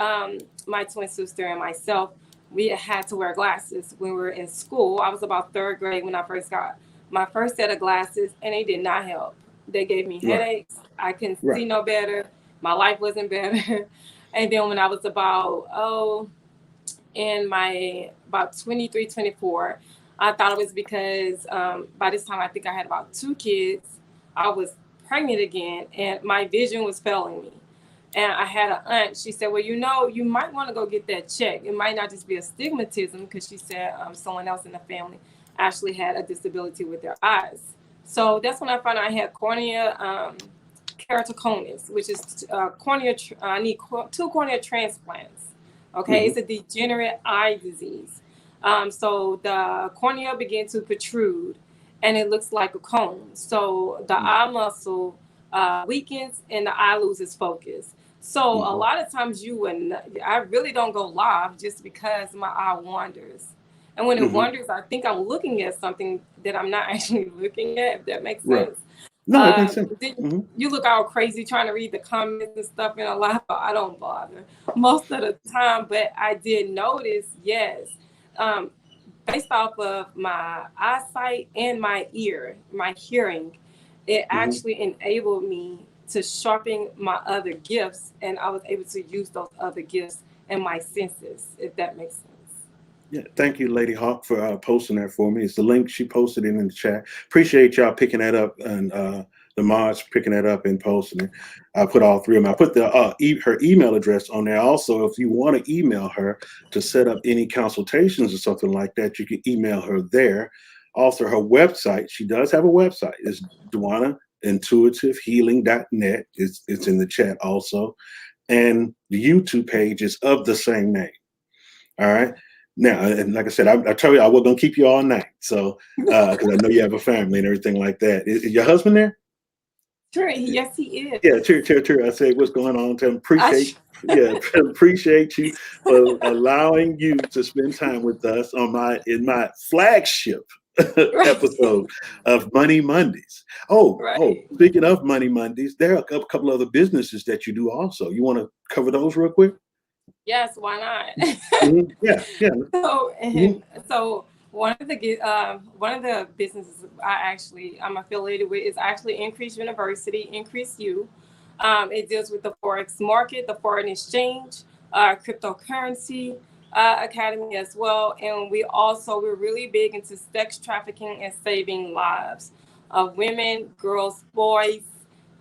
my twin sister and myself, we had to wear glasses when we were in school. I was about third grade when I first got my first set of glasses, and they did not help. They gave me Right, headaches. I couldn't see right. no better. My life wasn't better. And then when I was in my about 23, 24, I thought it was because by this time I think I had about two kids. I was pregnant again, and my vision was failing me. And I had an aunt. She said, "Well, you know, you might want to go get that checked. It might not just be astigmatism," because she said someone else in the family actually had a disability with their eyes. So that's when I found out I had cornea keratoconus, which is cornea. I need two cornea transplants. Okay, Hmm. it's a degenerate eye disease. So the cornea began to protrude, and it looks like a cone. So the eye muscle weakens, and the eye loses focus. So a Hmm. lot of times I really don't go live just because my eye wanders. And when it Hmm. wanders, I think I'm looking at something that I'm not actually looking at, if that makes Right. sense. No, it makes sense. Then Hmm. you look all crazy trying to read the comments and stuff in a live. I don't bother most of the time, but I did notice, yes, um, based off of my eyesight and my ear, my hearing, it Hmm. actually enabled me to sharpen my other gifts, and I was able to use those other gifts and my senses, if that makes sense. Yeah, thank you, Lady Hawk, for posting that for me. It's the link she posted in the chat. Appreciate y'all picking that up, and the mods picking that up and posting it. I put all three of them. I put her email address on there. Also, if you want to email her to set up any consultations or something like that, you can email her there. Also, her website, she does have a website. It's Dhuwanna Intuitive Healing.net. It's in the chat also. And the YouTube page is of the same name. All right. Now, and like I said, I told you I was gonna keep you all night. So, because I know you have a family and everything like that. Is your husband there? Sure, yes, he Yeah, is. cheer. I say, what's going on? Tell him I, yeah, appreciate you for allowing you to spend time with us on in my flagship right, episode of Money Mondays. Oh, right. speaking of Money Mondays, there are a couple other businesses that you do also. You want to cover those real quick? Yes, why not? Mhm. Yeah, yeah. So Mhm. and so one of the businesses I'm affiliated with is actually Increase University, Increase U. It deals with the forex market, the foreign exchange, cryptocurrency academy as well, and we're really big into sex trafficking and saving lives of women, girls, boys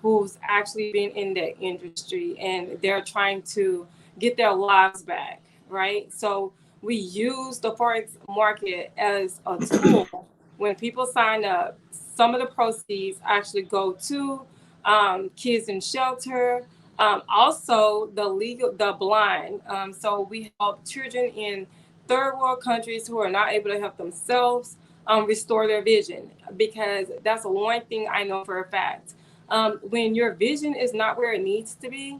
who's actually been in that industry, and they're trying to get their lives back, right? So we use the forex market as a tool. When people sign up, some of the proceeds actually go to kids in shelter. Also, the blind. So we help children in third world countries who are not able to help themselves restore their vision, because that's one thing I know for a fact. When your vision is not where it needs to be,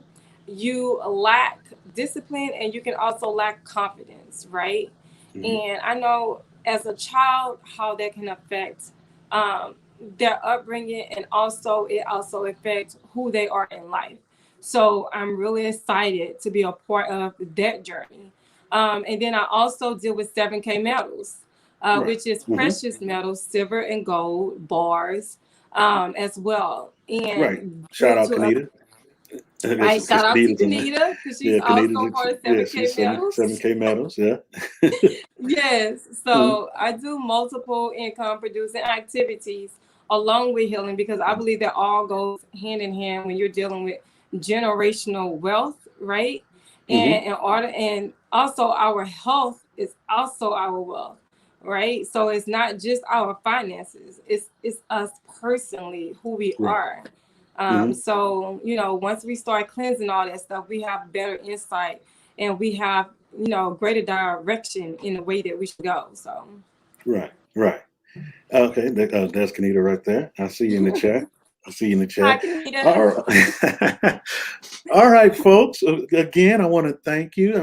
you lack discipline and you can also lack confidence, right? Mm-hmm. And I know as a child how that can affect um, their upbringing, and also it also affects who they are in life. So I'm really excited to be a part of that journey. And then I also deal with 7K metals, Right. which is Mm-hmm. precious metals, silver and gold bars, as well. Right. And Shout get out to a Kanita. right, shout Because out to Kanita's in there. Kanita because she's Yeah, also Kanita. part of Yeah, 7K she's seven metals. 7K medals. Yeah. Yes, Mm-hmm. so I do multiple income producing activities along with healing because I believe that all goes hand in hand when you're dealing with generational wealth, right? Mm-hmm. And in order, and also our health is also our wealth, right? So it's not just our finances; it's us personally who we Right. are. Mm-hmm. So once we start cleansing all that stuff, we have better insight and we have greater direction in the way that we should go. So Right. Right. Okay. That's Kanita right there. I see you in the chat. I see you in the hi, chat. Kanita. All right. All right, folks. Again, I want to thank you.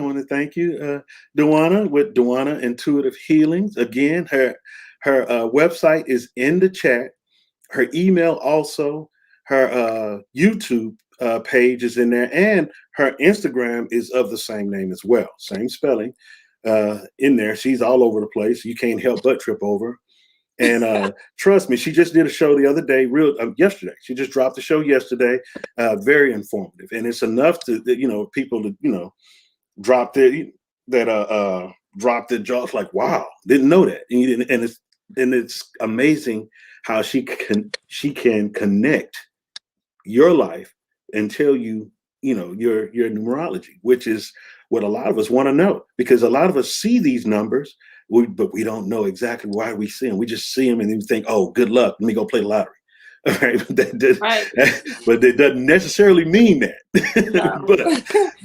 Dhuwanna with Dhuwanna Intuitive Healings. Again, her website is in the chat. Her email also. Her YouTube page is in there, and her Instagram is of the same name as well, same spelling in there. She's all over the place. You can't help but trip over. And trust me, she just did a show the other day, yesterday. She just dropped the show yesterday. Very informative, and it's enough to people to drop drop their jaws like, wow, didn't know that. And it's amazing how she can connect your life and tell you your numerology, which is what a lot of us want to know, because a lot of us see these numbers, but we don't know exactly why we see them. We just see them and then we think, oh, good luck, let me go play the lottery. All right, Right. but it doesn't necessarily mean that. No.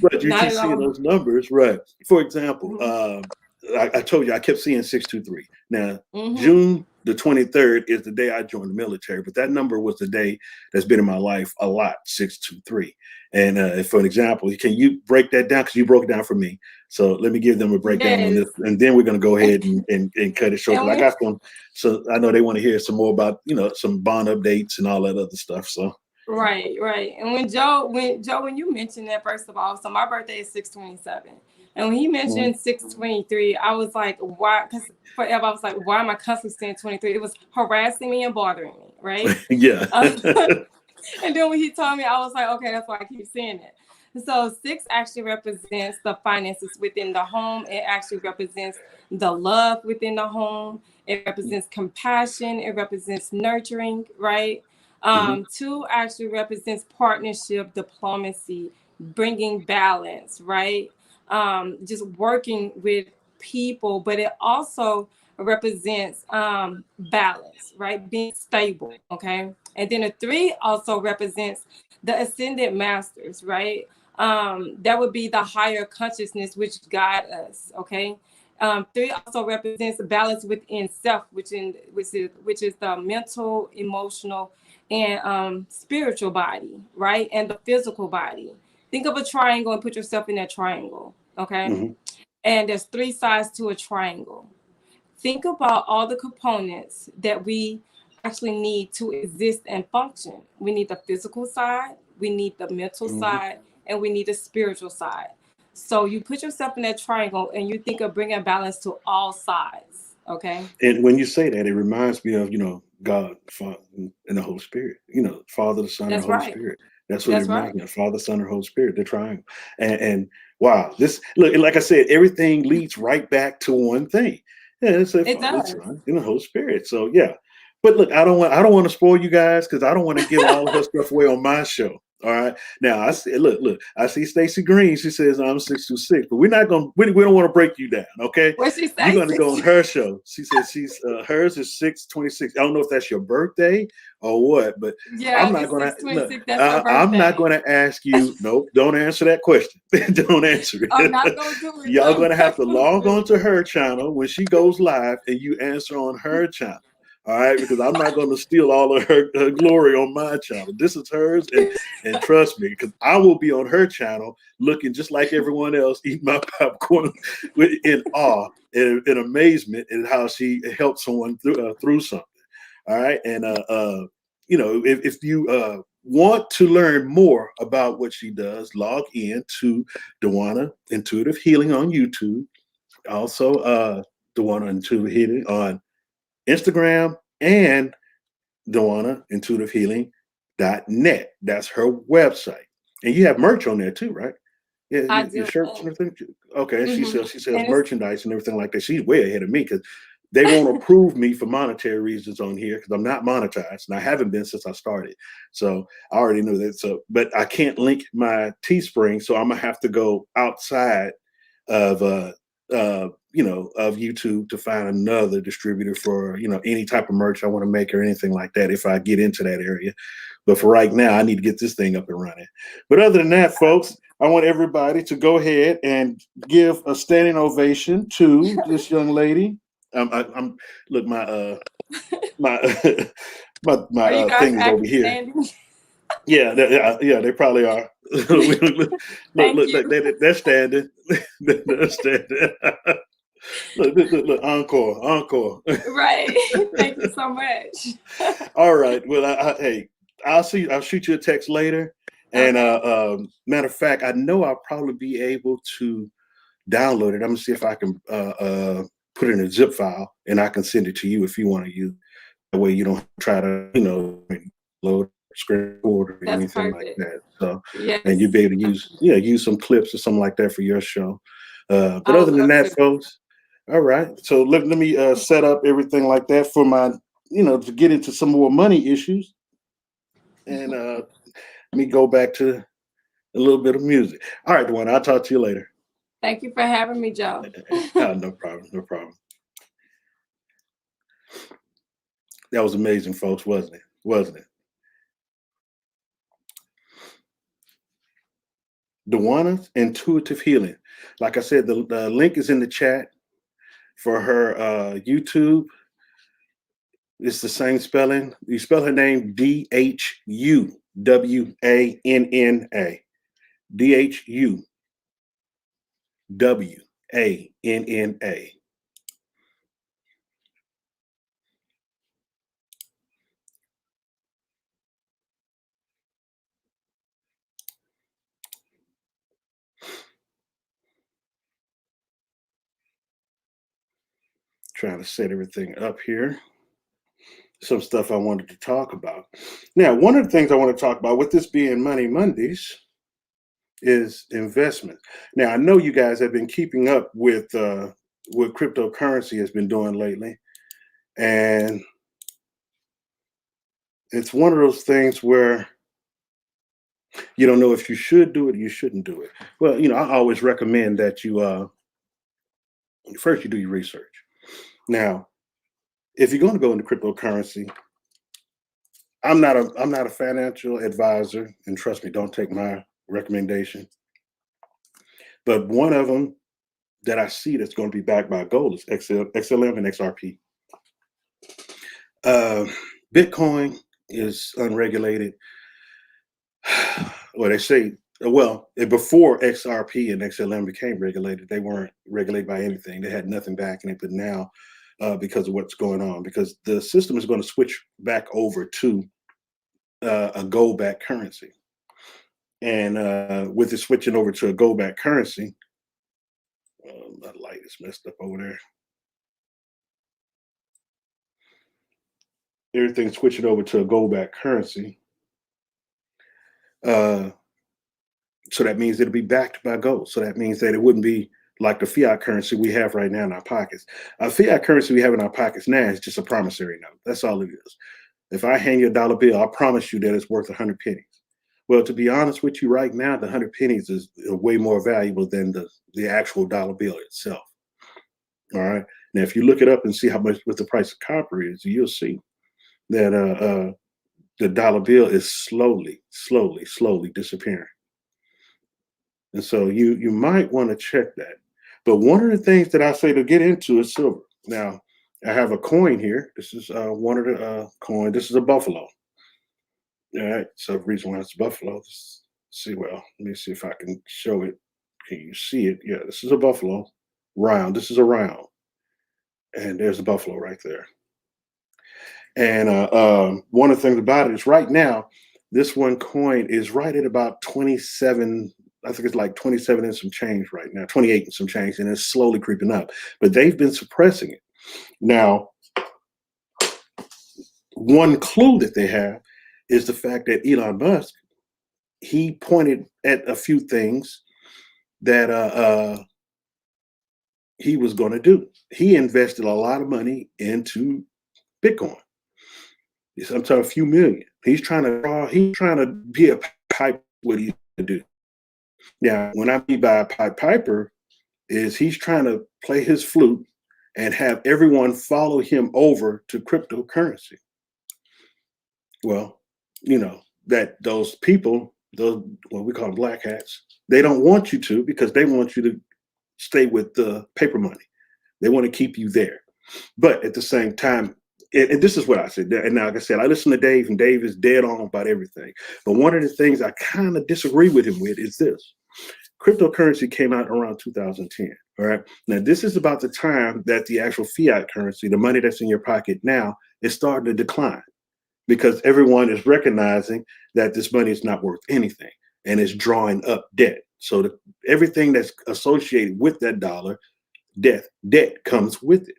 but you Not keep at seeing all. those numbers, right? For example, Mhm. I told you I kept seeing 623. Now, Mhm. June the 23rd is the day I joined the military, but that number was the day that's been in my life a lot, 623. And for an example, can you break that down? Because you broke it down for me. So let me give them a breakdown on Yes. this, and then we're going to go ahead and cut it short, And because I when got some. So I know they want to hear some more about some bond updates and all that other stuff. So right, right. And when you mentioned that, first of all, so my birthday is 6/27. And when he mhm. mentioned 6/23, I was like, why? Because forever I was like, why am I constantly saying 23? It was harassing me and bothering me, right? Yeah. And then when he told me, I was like, okay, that's why I keep saying it. So 6 actually represents the finances within the home. It actually represents the love within the home. It represents compassion. It represents nurturing, right? Mhm. 2 actually represents partnership, diplomacy, bringing balance, right? Just working with people, but it also represents balance, right? Being stable, okay? And then a 3 also represents the ascended masters, right? That would be the higher consciousness which guide us, okay? 3 also represents balance within self, which is the mental, emotional, and spiritual body, right? And the physical body. Think of a triangle and put yourself in that triangle, okay? Mhm. And there's 3 sides to a triangle. Think about all the components that we actually need to exist and function. We need the physical side, we need the mental Mhm. side, and we need the spiritual side. So you put yourself in that triangle and you think of bringing balance to all sides. Okay. And when you say that, it reminds me of God, Father, and the Holy Spirit. Father, the Son, and the That's Holy right. Spirit. That's what it That's reminds right. me of. Father, Son, and Holy Spirit. They're triangle. And wow, this look, like I said, everything leads right back to one thing. Yeah, it's a It Father, does. Son, and the Holy Spirit. So yeah. But look, I don't want to spoil you guys, because I don't want to give all of her stuff away on my show. All right. Now I see. Look. I see Stacy Green. She says I'm 626, but we're not gonna. We don't want to break you down. Okay. What she You're say? going to go on her show. She says hers is 626. I don't know if that's your birthday or what, but I'm Yeah, not it's going to. No, 6/26. That's her I'm not birthday. going to ask you. Nope, don't answer that question. Don't answer I'm it. not gonna do it. Y'all I'm going to have not to gonna log do on to her channel when she goes live, and you answer on her channel. All right, because I'm not going to steal all of her glory on my channel. This is hers, and trust me, because I will be on her channel looking just like everyone else, eating my popcorn in awe and in amazement at how she helped someone through something. All right, and you know, if you want to learn more about what she does, log in to Dhuwanna Intuitive Healing on YouTube. Also, Dhuwanna Intuitive Healing on Instagram, and Dawana Intuitive Healing.net. That's her website. And you have merch on there too, right? Yeah, I your do. shirts and everything. Okay, Mhm. she sells And it's merchandise and everything like that. She's way ahead of me because they won't approve me for monetary reasons on here because I'm not monetized and I haven't been since I started. So I already knew that. So, but I can't link my Teespring, so I'm gonna have to go outside of you know, of YouTube to find another distributor for, you know, any type of merch I want to make or anything like that if I get into that area. But for right now, I need to get this thing up and running. But other than that, folks, I want everybody to go ahead and give a standing ovation to this young lady. I'm look, my my are you guys thing is over actually here. standing? Yeah, yeah, they probably are. Thank you. Look, they're standing. They're standing. Look, encore, encore. Right. Thank you so much. All right. Well, hey, I'll shoot you a text later. And Okay. matter of fact, I know I'll probably be able to download it. I'm gonna see if I can put it in a zip file, and I can send it to you if you want to use. That way, you don't try to, you know, load screen record or That's anything like perfect. that. So, and you'll Yes. be able to use, yeah, use some clips or something like that for your show. But I would other than love that, to. folks, all right. So let me set up everything like that for my, you know, to get into some more money issues, and let me go back to a little bit of music. All right, Dwayne, I'll talk to you later. Thank you for having me, Joe. No problem, no problem. That was amazing, folks, wasn't it? Wasn't it? Dawana Intuitive Healing. Like I said, the link is in the chat for her YouTube. It's the same spelling. You spell her name Dhuwanna. Dhuwanna. Trying to set everything up here. Some stuff I wanted to talk about. Now, one of the things I want to talk about with this being Money Mondays is investment. Now, I know you guys have been keeping up with what cryptocurrency has been doing lately, and it's one of those things where you don't know if you should do it or you shouldn't do it. Well, you know, I always recommend that you first you do your research. Now, if you're going to go into cryptocurrency, I'm not a financial advisor, and trust me, don't take my recommendation. But one of them that I see that's going to be backed by gold is XLM and XRP. Uh, Bitcoin is unregulated. Well, they say, well, before XRP and XLM became regulated, they weren't regulated by anything. They had nothing backing it. But now, because of what's going on, because the system is going to switch back over to a gold backed currency. And with it switching over to a gold backed currency, my light is messed up over there. Everything's switching over to a gold backed currency. Uh, so that means it'll be backed by gold. So that means that it wouldn't be like the fiat currency we have right now in our pockets. A fiat currency we have in our pockets now is just a promissory note. That's all it is. If I hand you a dollar bill, I promise you that it's worth 100 pennies. Well, to be honest with you, right now, the 100 pennies is way more valuable than the actual dollar bill itself. All right. Now, if you look it up and see how much what the price of copper is, you'll see that the dollar bill is slowly disappearing. And so you might want to check that. But one of the things that I say to get into is silver. Now, I have a coin here. This is one of the coin. This is a buffalo. All right. So the reason why it's buffalo. See, well, let me see if I can show it. Can you see it? Yeah, this is a buffalo. Round. This is a round, and there's a buffalo right there. And one of the things about it is right now, this one coin is right at about 27. I think it's like 27 and some change right now, 28 and some change, and it's slowly creeping up. But they've been suppressing it. Now, one clue that they have is the fact that Elon Musk, he pointed at a few things that he was going to do. He invested a lot of money into Bitcoin. I'm talking a few million. He's trying to be a pipe what he's to do. Now, when I mean by a pipe piper, is he's trying to play his flute and have everyone follow him over to cryptocurrency. Well, you know, that those people, those what we call them black hats, they don't want you to because they want you to stay with the paper money. They want to keep you there. But at the same time, and this is what I said. And now, like I said, I listen to Dave, and Dave is dead on about everything. But one of the things I kind of disagree with him with is this. Cryptocurrency came out around 2010. All right. Now, this is about the time that the actual fiat currency, the money that's in your pocket now, is starting to decline because everyone is recognizing that this money is not worth anything and it's drawing up debt. So everything that's associated with that dollar, debt comes with it.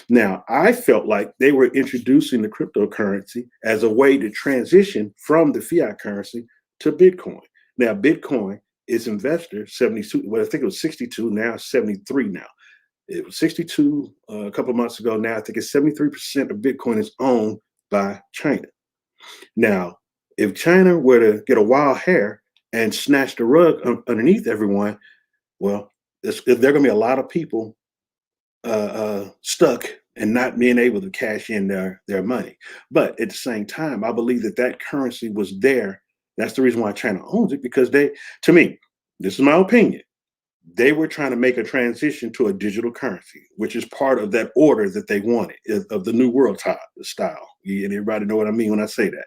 Now, I felt like they were introducing the cryptocurrency as a way to transition from the fiat currency to Bitcoin. Now, Bitcoin is investor 72, well, I think it was 62, now it's 73 now. It was 62 a couple of months ago. Now I think it's 73% of Bitcoin is owned by China. Now, if China were to get a wild hair and snatch the rug underneath everyone, well, there are going to be a lot of people stuck and not being able to cash in their money. But at the same time, I believe that currency was there. That's the reason why China owns it, because to me, this is my opinion, they were trying to make a transition to a digital currency, which is part of that order that they wanted of the New World style. And everybody know what I mean when I say that.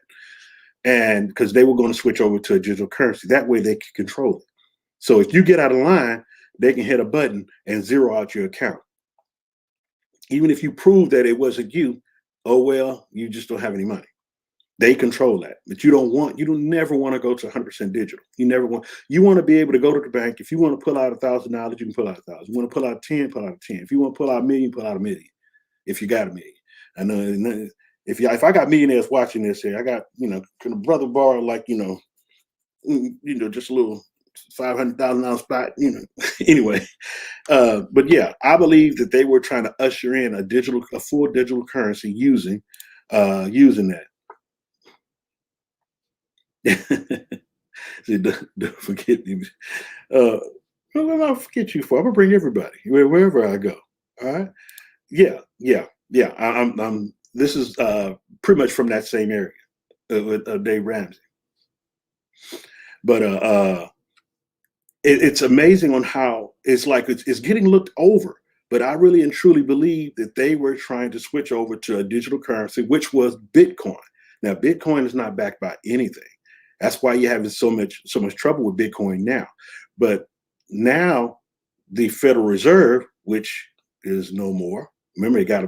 And because they were going to switch over to a digital currency, that way they could control it. So if you get out of line, they can hit a button and zero out your account. Even if you prove that it wasn't you, oh well, you just don't have any money. They control that, but you don't never want to go to 100% digital. You want to be able to go to the bank. If you want to pull out $1,000, you can pull out 1,000. You want to pull out 10, pull out 10. If you want to pull out a million, pull out a million. If you got a million, I know. If I got millionaires watching this here, I got, can a brother borrow just a little $500,000 spot, anyway. But yeah, I believe that they were trying to usher in a full digital currency using that. See, don't forget me. What am I forget you for? I'm gonna bring everybody wherever I go. All right. Yeah. I'm. This is pretty much from that same area with Dave Ramsey. But it's amazing on how it's like it's getting looked over. But I really and truly believe that they were trying to switch over to a digital currency, which was Bitcoin. Now, Bitcoin is not backed by anything. That's why you're having so much trouble with Bitcoin now. But now the Federal Reserve, which is no more, remember it got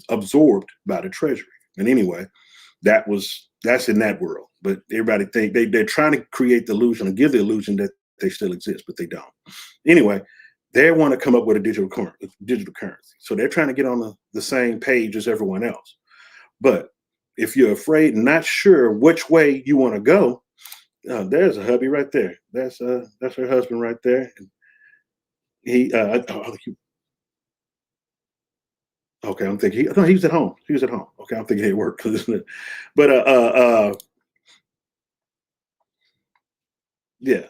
absorbed by the Treasury. And anyway, that's in that world. But everybody think they're trying to create the illusion and give the illusion that they still exist, but they don't. Anyway, they want to come up with a digital currency. So they're trying to get on the same page as everyone else. But if you're afraid and not sure which way you want to go, there's a hubby right there. That's her husband right there. Okay, I'm thinking he was at home. He was at home. Okay, I'm thinking he worked. But yeah.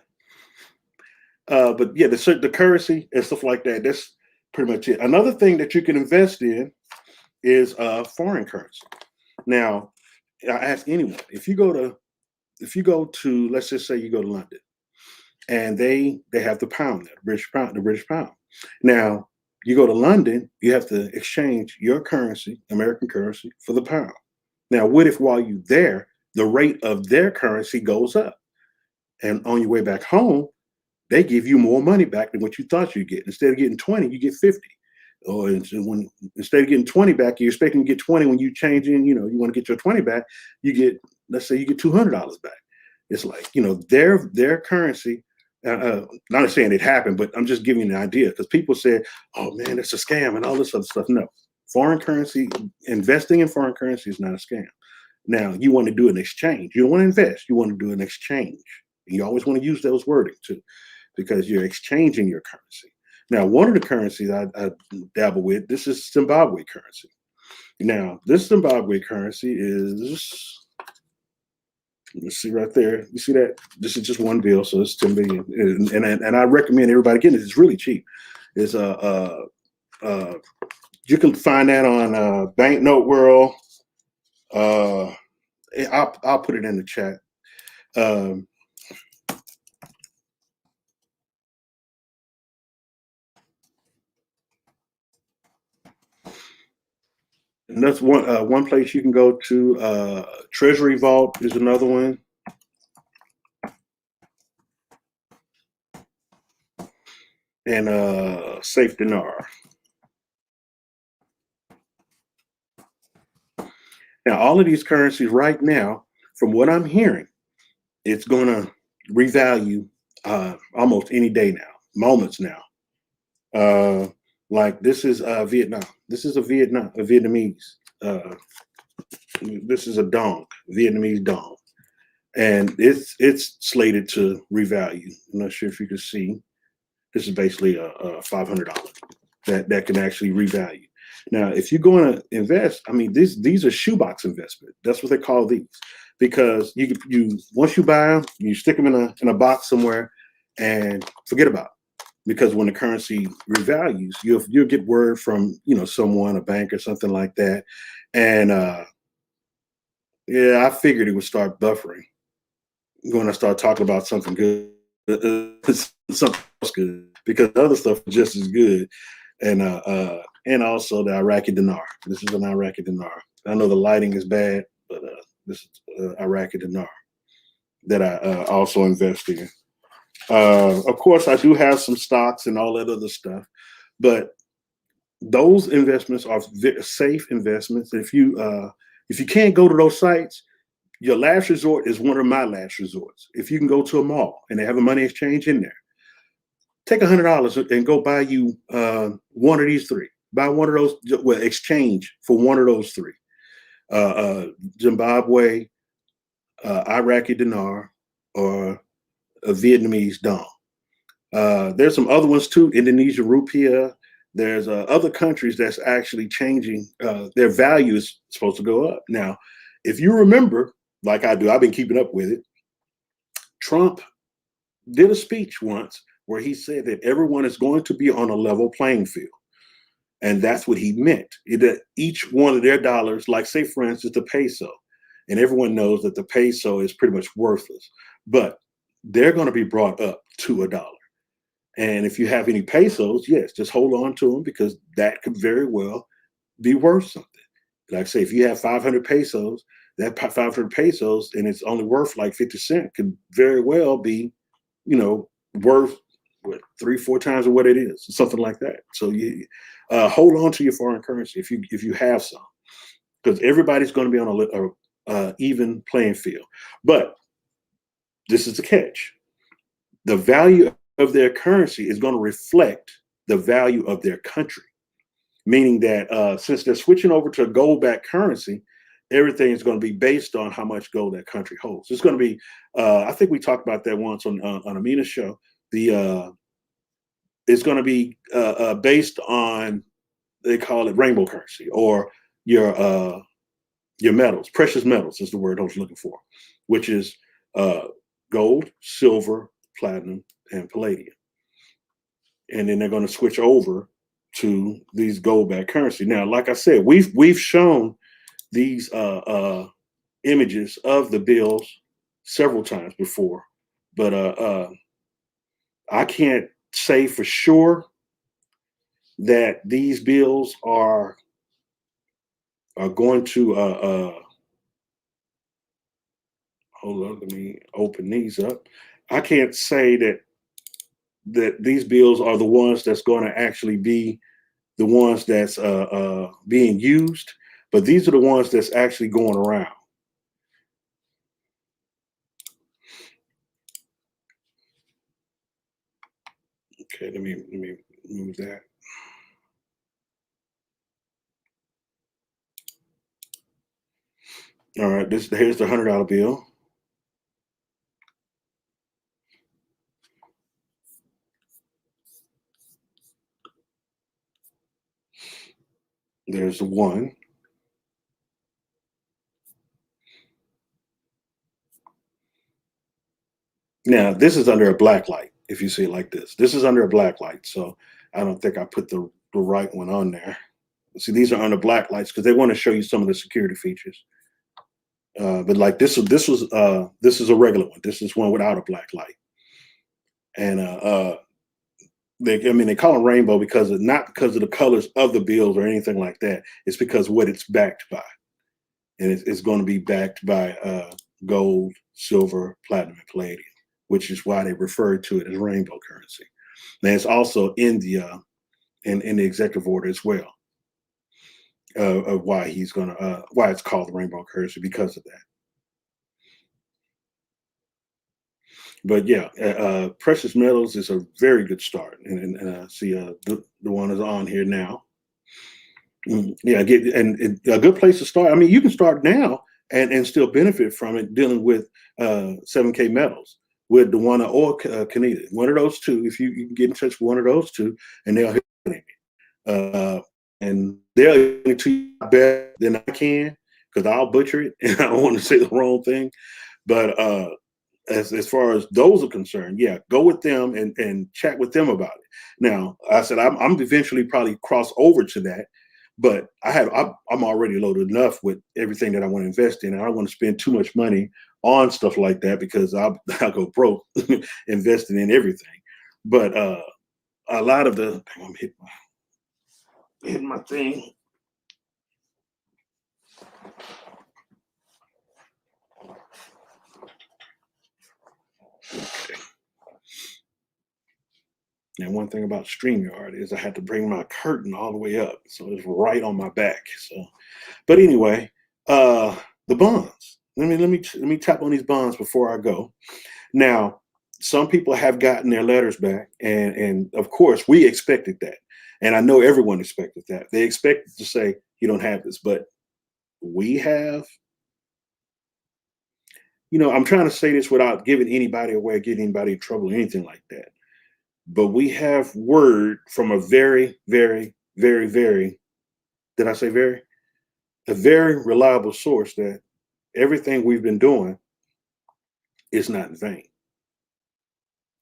But yeah, the currency and stuff like that. That's pretty much it. Another thing that you can invest in is foreign currency. Now, I ask anyone, if you go to, let's just say you go to London, and they have the pound there, the British pound. Now, You go to London, you have to exchange your currency, American currency, for the pound. Now, what if while you're there, the rate of their currency goes up? And on your way back home, they give you more money back than what you thought you'd get. Instead of getting 20, you get 50. Or when instead of getting 20 back, you're expecting to get 20 when you change in, you want to get your 20 back, you get, let's say you get $200 back. It's like, their currency, not saying it happened, but I'm just giving you an idea because people say, oh man, it's a scam and all this other stuff. No, foreign currency, investing in foreign currency is not a scam. Now, you want to do an exchange. You don't want to invest. You want to do an exchange. And you always want to use those wording too, because you're exchanging your currency. Now, one of the currencies I dabble with, this is Zimbabwe currency. Now, this Zimbabwe currency is, let's see right there. You see that? This is just one bill, so it's 10 billion. And I recommend everybody getting it. It's really cheap. It's you can find that on Banknote World. I'll put it in the chat. And that's one place you can go to. Treasury Vault is another one. And Safe Dinar. Now, all of these currencies right now, from what I'm hearing, it's going to revalue almost any day now, moments now. Like this is Vietnam. This is a Vietnamese. This is a dong, Vietnamese dong. And it's slated to revalue. I'm not sure if you can see. This is basically a $500 that can actually revalue. Now, if you're going to invest, I mean, these are shoebox investment. That's what they call these, because you once you buy them, you stick them in a box somewhere and forget about it. Because when the currency revalues, you'll get word from someone, a bank or something like that, and I figured it would start buffering when I start talking about something good. Something else good, because other stuff is just as good. And also the Iraqi dinar. This is an Iraqi dinar. I know the lighting is bad, but this is Iraqi dinar that I also invest in. Of course, I do have some stocks and all that other stuff, but those investments are safe investments. If you can't go to those sites, your last resort is one of my last resorts. If you can go to a mall and they have a money exchange in there, take $100 and go buy you one of these three. Buy one of those, exchange for one of those three. Zimbabwe, Iraqi dinar, or a Vietnamese dong. There's some other ones too, Indonesia rupiah. There's other countries that's actually changing. Their value is supposed to go up. Now, if you remember, like I do, I've been keeping up with it. Trump did a speech once where he said that everyone is going to be on a level playing field. And that's what he meant. That each one of their dollars, like say, for instance, the peso, and everyone knows that the peso is pretty much worthless, but they're going to be brought up to $1. And if you have any pesos, yes, just hold on to them, because that could very well be worth something. Like I say, if you have 500 pesos, that 500 pesos, and it's only worth like 50 cents, could very well be, worth 3-4 times of what it is, something like that. So you hold on to your foreign currency if you have some, because everybody's going to be on a even playing field. But this is the catch: the value of their currency is going to reflect the value of their country, meaning that since they're switching over to a gold-backed currency, everything is going to be based on how much gold that country holds. It's going to be, I think we talked about that once on Amina's show. It's going to be based on, they call it rainbow currency, or your metals. Precious metals is the word I was looking for, which is gold, silver, platinum, and palladium. And then they're going to switch over to these gold-backed currency. Now, like I said, we've shown these images of the bills several times before, but I can't say for sure that these bills are going to hold on, let me open these up. I can't say that these bills are the ones that's going to actually be the ones that's being used, but these are the ones that's actually going around. Okay, let me move that. All right, here's the $100 bill. There's the one. Now, this is under a black light, if you see it like this. This is under a black light, so I don't think I put the right one on there. See, these are under black lights because they want to show you some of the security features. But like this is a regular one. This is one without a black light. And they call them rainbow because not because of the colors of the bills or anything like that. It's because what it's backed by. And it's going to be backed by gold, silver, platinum, and palladium, which is why they refer to it as rainbow currency. And it's also in the executive order as well of why why it's called the rainbow currency because of that. But yeah, precious metals is a very good start, and I see the one is on here now. Yeah, and a good place to start. I mean, you can start now and still benefit from it dealing with 7K metals with Dawana or Kanita. One of those two, if you can get in touch with one of those two, and they'll hit it. And they'll get to you better than I can because I'll butcher it and I don't want to say the wrong thing. But as far as those are concerned, yeah, go with them and chat with them about it. Now, I said I'm eventually probably cross over to that, but I'm already loaded enough with everything that I want to invest in. I don't want to spend too much money on stuff like that because I'll go broke investing in everything. But a lot of the I'm hitting my thing. Okay. And one thing about StreamYard is I had to bring my curtain all the way up, so it's right on my back. So, but anyway, the bonds. Let me tap on these bonds before I go. Now, some people have gotten their letters back, and of course we expected that, and I know everyone expected that. They expected to say you don't have this, but we have. I'm trying to say this without giving anybody away, getting anybody in trouble, or anything like that. But we have word from a very, very, very, very, did I say very? A very reliable source that everything we've been doing is not in vain.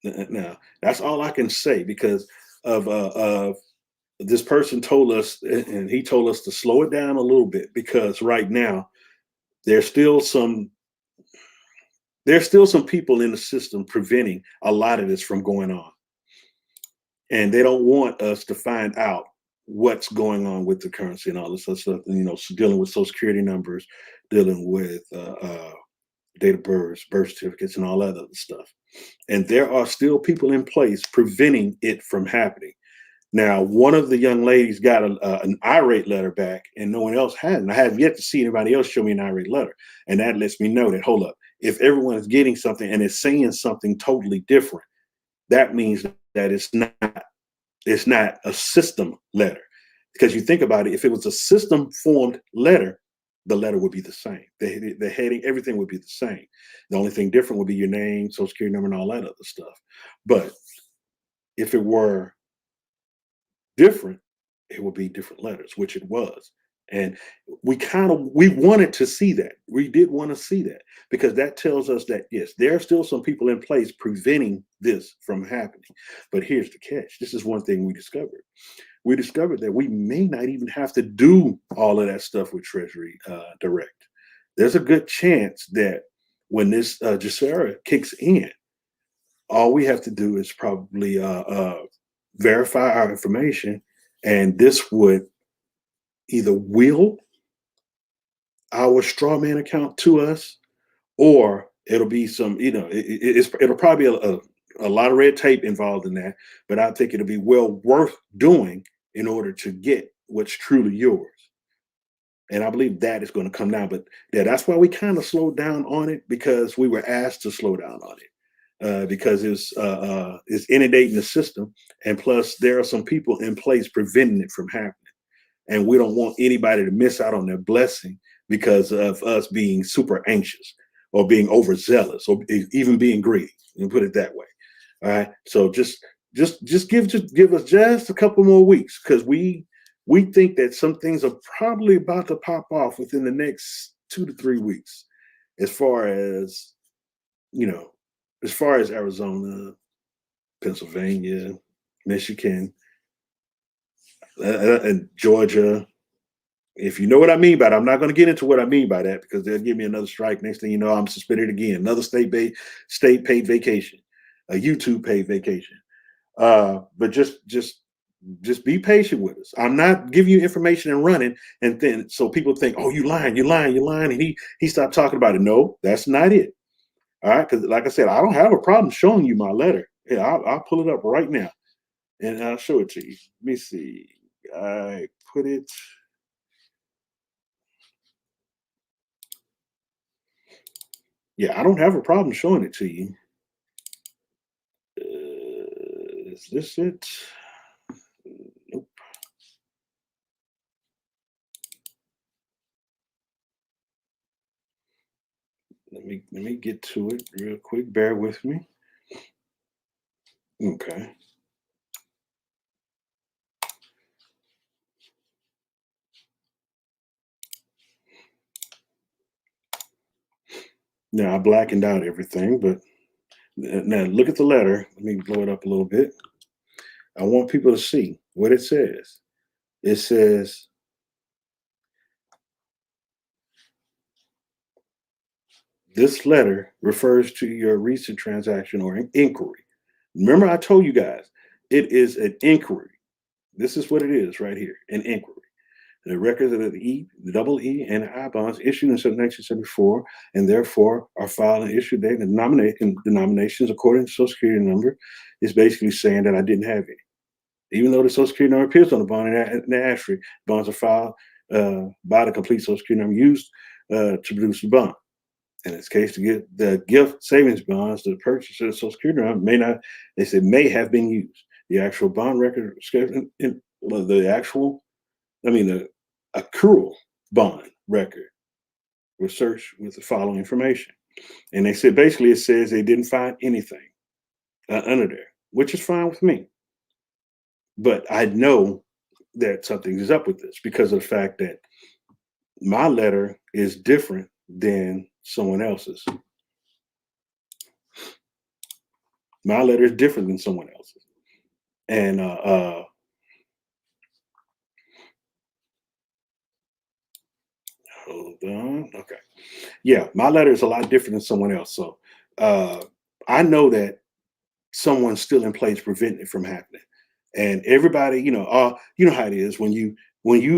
Now, that's all I can say because of this person told us, and he told us to slow it down a little bit because right now there's still some people in the system preventing a lot of this from going on. And they don't want us to find out what's going on with the currency and all this other stuff. Dealing with Social Security numbers, dealing with date of birth, birth certificates, and all that other stuff. And there are still people in place preventing it from happening. Now, one of the young ladies got an irate letter back, and no one else has. And I have yet to see anybody else show me an irate letter. And that lets me know that, hold up, if everyone is getting something and is saying something totally different, that means that it's not a system letter. Because you think about it, if it was a system formed letter, the letter would be the same. The heading, everything would be the same. The only thing different would be your name, social security number, and all that other stuff. But if it were different, it would be different letters, which it was. And we wanted to see that. We did want to see that because that tells us that, yes, there are still some people in place preventing this from happening. But here's the catch. This is one thing we discovered. We discovered that we may not even have to do all of that stuff with Treasury Direct. There's a good chance that when this GESARA kicks in, all we have to do is probably verify our information And this would either will our straw man account to us, or it'll be some, it'll probably be a lot of red tape involved in that, but I think it'll be well worth doing in order to get what's truly yours. And I believe that is going to come down. But yeah, that's why we kind of slowed down on it, because we were asked to slow down on it, because it's inundating the system. And plus, there are some people in place preventing it from happening. And we don't want anybody to miss out on their blessing because of us being super anxious or being overzealous or even being greedy. You put it that way. All right. So just give us just a couple more weeks, because we think that some things are probably about to pop off within the next 2 to 3 weeks, as far as Arizona, Pennsylvania, Michigan, and Georgia. If you know what I mean by that, I'm not going to get into what I mean by that, because they'll give me another strike. Next thing you know, I'm suspended again. Another state paid vacation, a YouTube paid vacation. But just be patient with us. I'm not giving you information and running, and then so people think, oh, you're lying, and he stopped talking about it. No, that's not it. All right, because like I said, I don't have a problem showing you my letter. Yeah, I'll pull it up right now, and I'll show it to you. Let me see. I put it. Yeah, I don't have a problem showing it to you. Is this it? Nope. Let me get to it real quick. Bear with me. Okay. Now I blackened out everything, but now look at the letter. Let me blow it up a little bit. I want people to see what it says. It says, this letter refers to your recent transaction or an inquiry. Remember, I told you guys, it is an inquiry. This is what it is right here, an inquiry. The records of the double E and I bonds issued in 1974, and therefore are filed and issued date and denominations according to Social Security number, is basically saying that I didn't have any. Even though the Social Security number appears on the bond in the asterisk, bonds are filed by the complete Social Security number used to produce the bond. In this case, to get the gift savings bonds, the purchase of the Social Security number may have been used. The actual bond record, the accrual bond record was searched with the following information. And they said, basically, it says they didn't find anything under there, which is fine with me. But I know that something is up with this because of the fact that my letter is different than someone else's. My letter is different than someone else's. And hold on. Okay. Yeah, my letter is a lot different than someone else. So I know that someone's still in place preventing it from happening. And everybody, you know how it is when you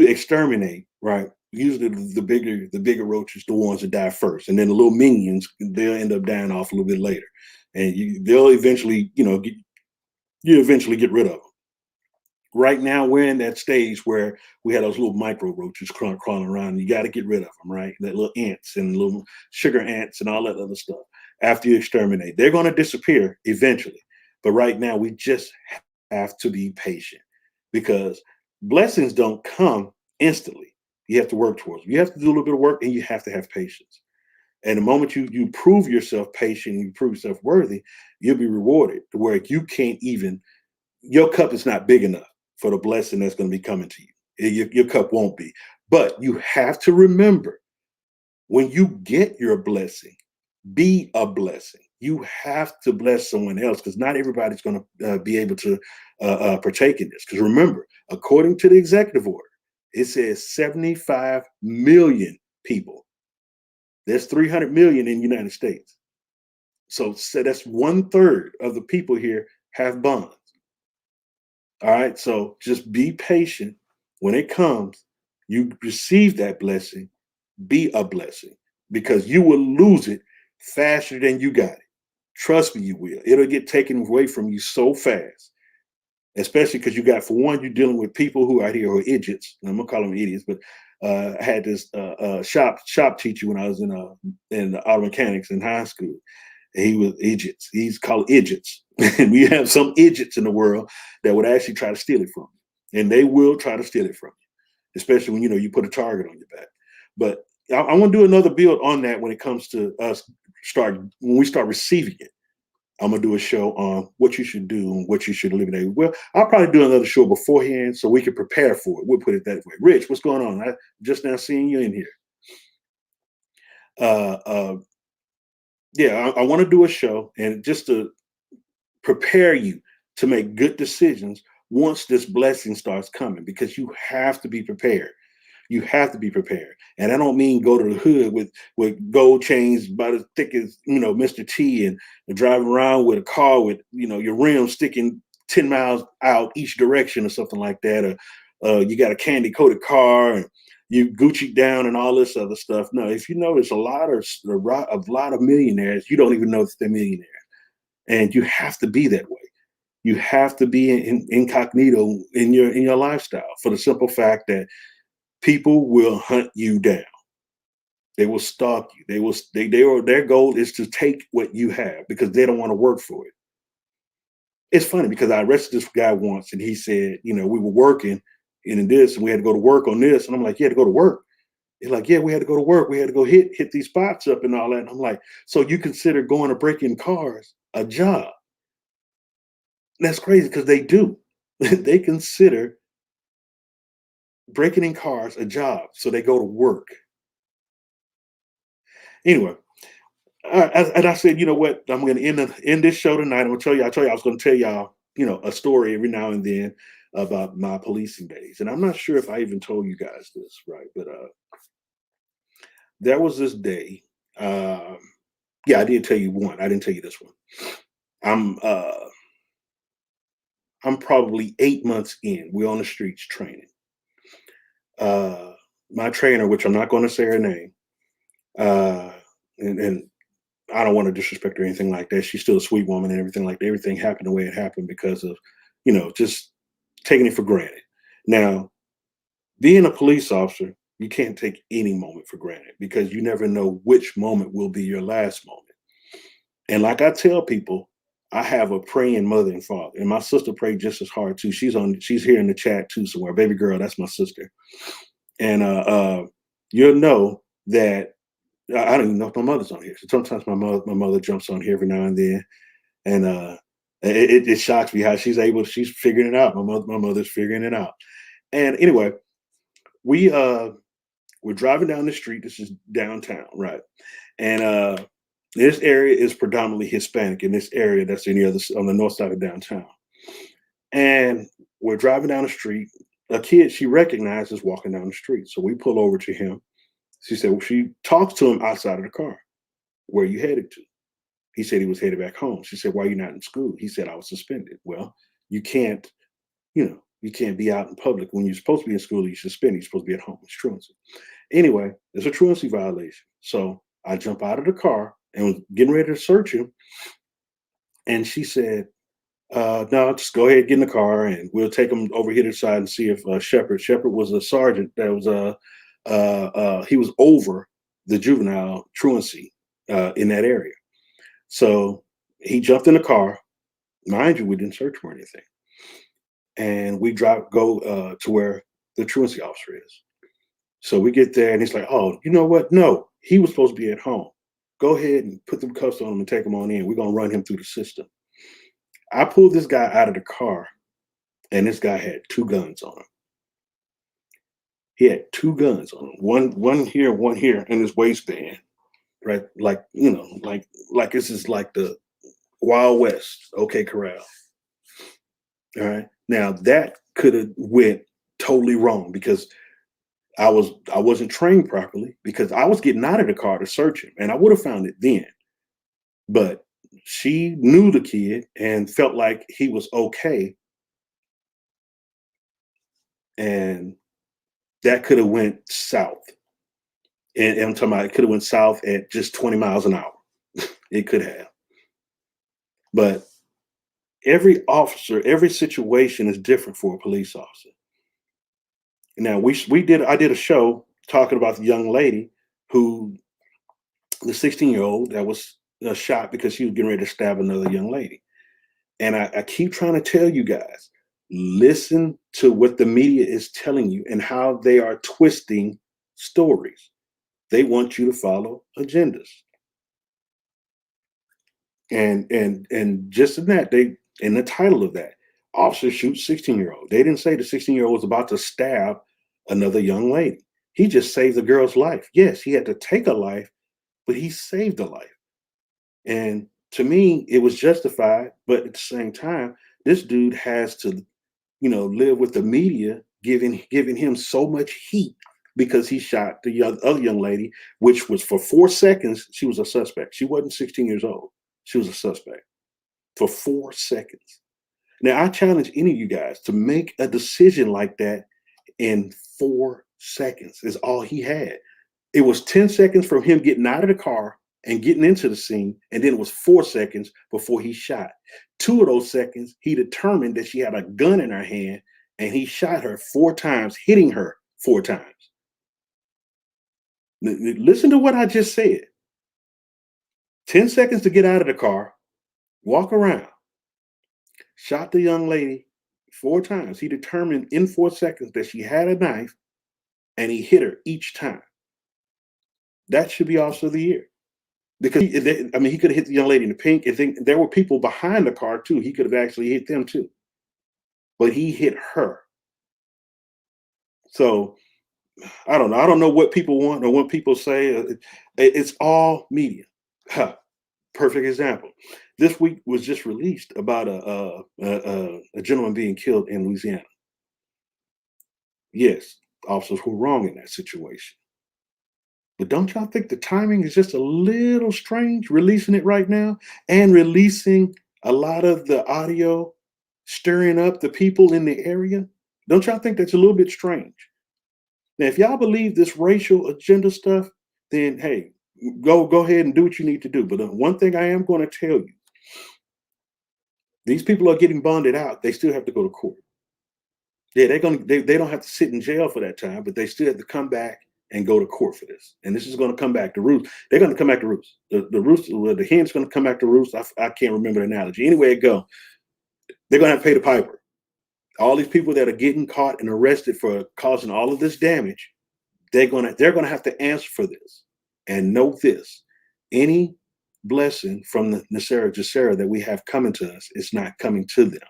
exterminate, right? Usually the bigger roaches, the ones that die first, and then the little minions, they'll end up dying off a little bit later, and they'll eventually, you eventually get rid of them. Right now, we're in that stage where we had those little micro roaches crawling around. And you got to get rid of them, right? That little ants and little sugar ants and all that other stuff. After you exterminate, they're going to disappear eventually. But right now, we just have to be patient, because blessings don't come instantly. You have to work towards them. You have to do a little bit of work, and you have to have patience. And the moment you prove yourself patient, you prove yourself worthy, you'll be rewarded to where you can't even, your cup is not big enough for the blessing that's going to be coming to you. Your cup won't be. But you have to remember, when you get your blessing, be a blessing. You have to bless someone else, because not everybody's going to be able to partake in this. Because remember, according to the executive order, it says 75 million people. There's 300 million in the United States. So that's 1/3 of the people here have bonds. All right. So just be patient. When it comes, you receive that blessing, be a blessing, because you will lose it faster than you got it. Trust me, you will. It'll get taken away from you so fast, especially because you got, for one, you're dealing with people who out here who are idiots. I'm gonna call them idiots, but I had this shop teacher when I was in auto mechanics in high school. He was idiots. He's called idiots. And we have some idiots in the world that would actually try to steal it from you, and they will try to steal it from you, especially when you put a target on your back. But I want to do another build on that when it comes to us when we start receiving it. I'm gonna do a show on what you should do and what you should eliminate. Well, I'll probably do another show beforehand so we can prepare for it. We'll put it that way. Rich, what's going on? I just now seeing you in here. Uh, uh, yeah, I want to do a show and just to prepare you to make good decisions once this blessing starts coming, because you have to be prepared. You have to be prepared. And I don't mean go to the hood with gold chains about as thick as, Mr. T, and driving around with a car with, your rims sticking 10 miles out each direction or something like that. Or you got a candy coated car and you Gucci down and all this other stuff. No, if you notice a lot of millionaires, you don't even know that they're millionaires. And you have to be that way. You have to be incognito in your lifestyle, for the simple fact that people will hunt you down. They will stalk you. Their goal is to take what you have because they don't want to work for it. It's funny because I arrested this guy once and he said, we were working in this and we had to go to work on this. And I'm like, you had to go to work. He's like, yeah, we had to go to work. We had to go hit these spots up and all that. And I'm like, so you consider going to break in cars a job? That's crazy because they do. They consider breaking in cars a job. So they go to work. Anyway, and I said, you know what? I'm going to end this show tonight. I'm going to tell you. I told you I was going to tell y'all, a story every now and then about my policing days. And I'm not sure if I even told you guys this, right? But there was this day. Yeah, I did tell you one. I didn't tell you this one. I'm probably 8 months in. We're on the streets training. My trainer, which I'm not going to say her name, and I don't want to disrespect her or anything like that. She's still a sweet woman and everything like that. Everything happened the way it happened because of, just taking it for granted. Now, being a police officer, you can't take any moment for granted because you never know which moment will be your last moment. And like I tell people, I have a praying mother and father, and my sister prayed just as hard too. She's here in the chat too somewhere. Baby girl, that's my sister. And you'll know that I don't even know if my mother's on here. So sometimes my mother jumps on here every now and then, and it shocks me how she's figuring it out. My mother's figuring it out. And anyway, we're driving down the street. This is downtown, right? And this area is predominantly Hispanic in this area that's on the north side of downtown. And we're driving down the street. A kid she recognizes walking down the street. So we pull over to him. She said, well, she talks to him outside of the car. Where are you headed to? He said he was headed back home. She said, why are you not in school? He said, I was suspended. Well, you can't be out in public. When you're supposed to be in school, you're suspended. You're supposed to be at home. It's truancy. Anyway, it's a truancy violation. So I jump out of the car and was getting ready to search him. And she said, no, just go ahead, get in the car, and we'll take him over here to the side and see if Shepard was a sergeant that was he was over the juvenile truancy in that area. So he jumped in the car. Mind you, we didn't search for anything. And we go to where the truancy officer is. So we get there and he's like, oh, you know what? No, he was supposed to be at home. Go ahead and put them cuffs on him and take him on in. We're going to run him through the system. I pulled this guy out of the car and this guy had 2 guns on him. He had 2 guns on him, one here in his waistband, right? Like this is like the Wild West, OK Corral. All right. Now that could have went totally wrong because I wasn't trained properly because I was getting out of the car to search him and I would have found it then. But she knew the kid and felt like he was okay and that could have went south. And I'm talking about it could have went south at just 20 miles an hour. It could have. But every officer, every situation is different for a police officer. Now I did a show talking about the young lady who, the 16-year-old that was shot because she was getting ready to stab another young lady. And I keep trying to tell you guys, listen to what the media is telling you and how they are twisting stories. They want you to follow agendas. And just in that, they, in the title of that, officer shoots 16-year-old. They didn't say the 16-year-old was about to stab another young lady. He just saved the girl's life. Yes, he had to take a life, but he saved a life. And to me, it was justified. But at the same time, this dude has to, live with the media giving him so much heat because he shot the other young lady, which was for 4 seconds. She was a suspect. She wasn't 16 years old. She was a suspect for 4 seconds. Now, I challenge any of you guys to make a decision like that in 4 seconds is all he had. It was 10 seconds from him getting out of the car and getting into the scene, and then it was 4 seconds before he shot. 2 of those seconds, he determined that she had a gun in her hand, and he shot her 4 times, hitting her 4 times. Listen to what I just said. 10 seconds to get out of the car, walk around, shot the young lady 4 times. He determined in 4 seconds that she had a knife, and he hit her each time. That should be Officer of the Year. Because he could have hit the young lady in the pink. And then there were people behind the car too. He could have actually hit them too. But he hit her. So I don't know. I don't know what people want or what people say. It's all media. Perfect example. This week was just released about a gentleman being killed in Louisiana. Yes, officers were wrong in that situation. But don't y'all think the timing is just a little strange, releasing it right now and releasing a lot of the audio, stirring up the people in the area? Don't y'all think that's a little bit strange? Now, if y'all believe this racial agenda stuff, then hey, go ahead and do what you need to do. But the one thing I am going to tell you, these people are getting bonded out. They still have to go to court. Yeah, they don't have to sit in jail for that time, but they still have to come back and go to court for this. And this is going to come back to roost. They're going to come back to roost. The hen's going to come back to roost. I can't remember the analogy. Anyway, it go. They're going to have to pay the piper. All these people that are getting caught and arrested for causing all of this damage, they're going to have to answer for this. And know this: any blessing from the Nasera Jacera that we have coming to us is not coming to them.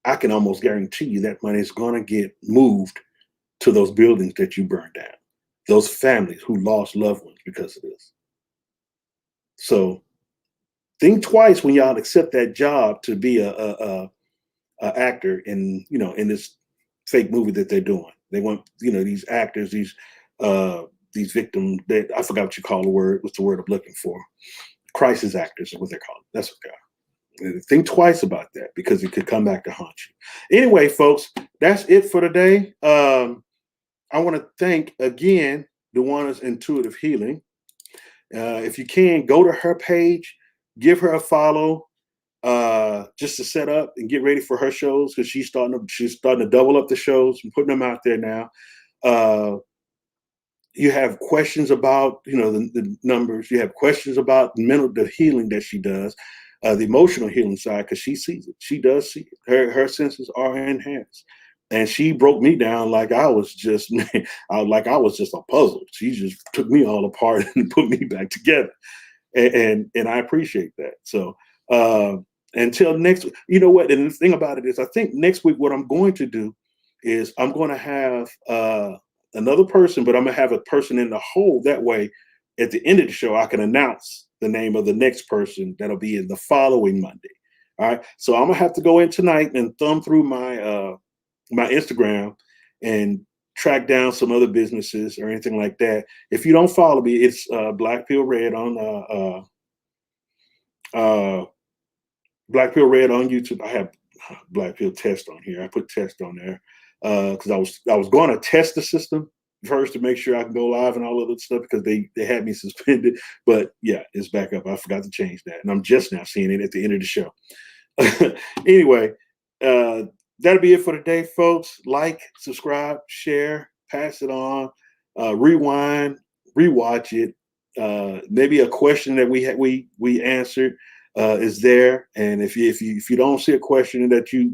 I can almost guarantee you that money is going to get moved to those buildings that you burned down, those families who lost loved ones because of this. So think twice when y'all accept that job to be a actor in this fake movie that they're doing. They want these actors, these victims. That I forgot what you call the word. What's the word I'm looking for? Crisis actors is what they're called. That's what they are. Think twice about that because it could come back to haunt you. Anyway, folks, that's it for today. I want to thank again Dhuwanna's Intuitive Healing. If you can, go to her page, give her a follow, just to set up and get ready for her shows because she's starting to double up the shows and putting them out there now. You have questions about the numbers. You have questions about the healing that she does, the emotional healing side, because she sees it. She does see it. Her senses are enhanced. And she broke me down like I was just a puzzle. She just took me all apart and put me back together. And I appreciate that. So until next week, you know what? And the thing about it is, I think next week what I'm going to do is I'm going to have another person, but I'm going to have a person in the hole. That way, at the end of the show, I can announce the name of the next person that'll be in the following Monday. All right. So I'm gonna have to go in tonight and thumb through my my Instagram and track down some other businesses or anything like that. If you don't follow me, it's Black Pill Red on Black Pill Red on YouTube. I have Black Pill Test on here. I put Test on there. because I was going to test the system first to make sure I can go live and all of that stuff because they had me suspended. But yeah, it's back up. I forgot to change that, and I'm just now seeing it at the end of the show. Anyway, that'll be it for today, folks. Like, subscribe, share, pass it on, rewind, rewatch it. Maybe a question that we answered is there, and if you don't see a question that you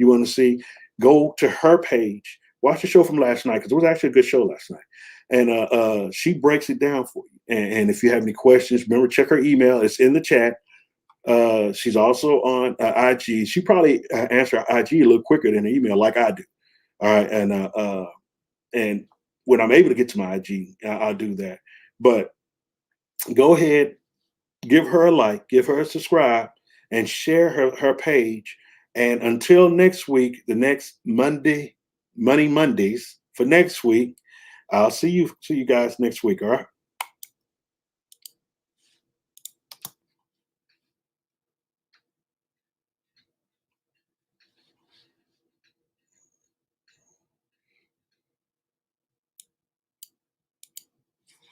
want to see, go to her page. Watch the show from last night because it was actually a good show last night, and she breaks it down for you. And if you have any questions, remember, check her email. It's in the chat. She's also on IG. She probably answer IG a little quicker than an email, like I do. All right, and when I'm able to get to my IG, I'll do that. But go ahead, give her a like, give her a subscribe, and share her page. And until next week, the next Mondays for next week, I'll see you guys next week. All right.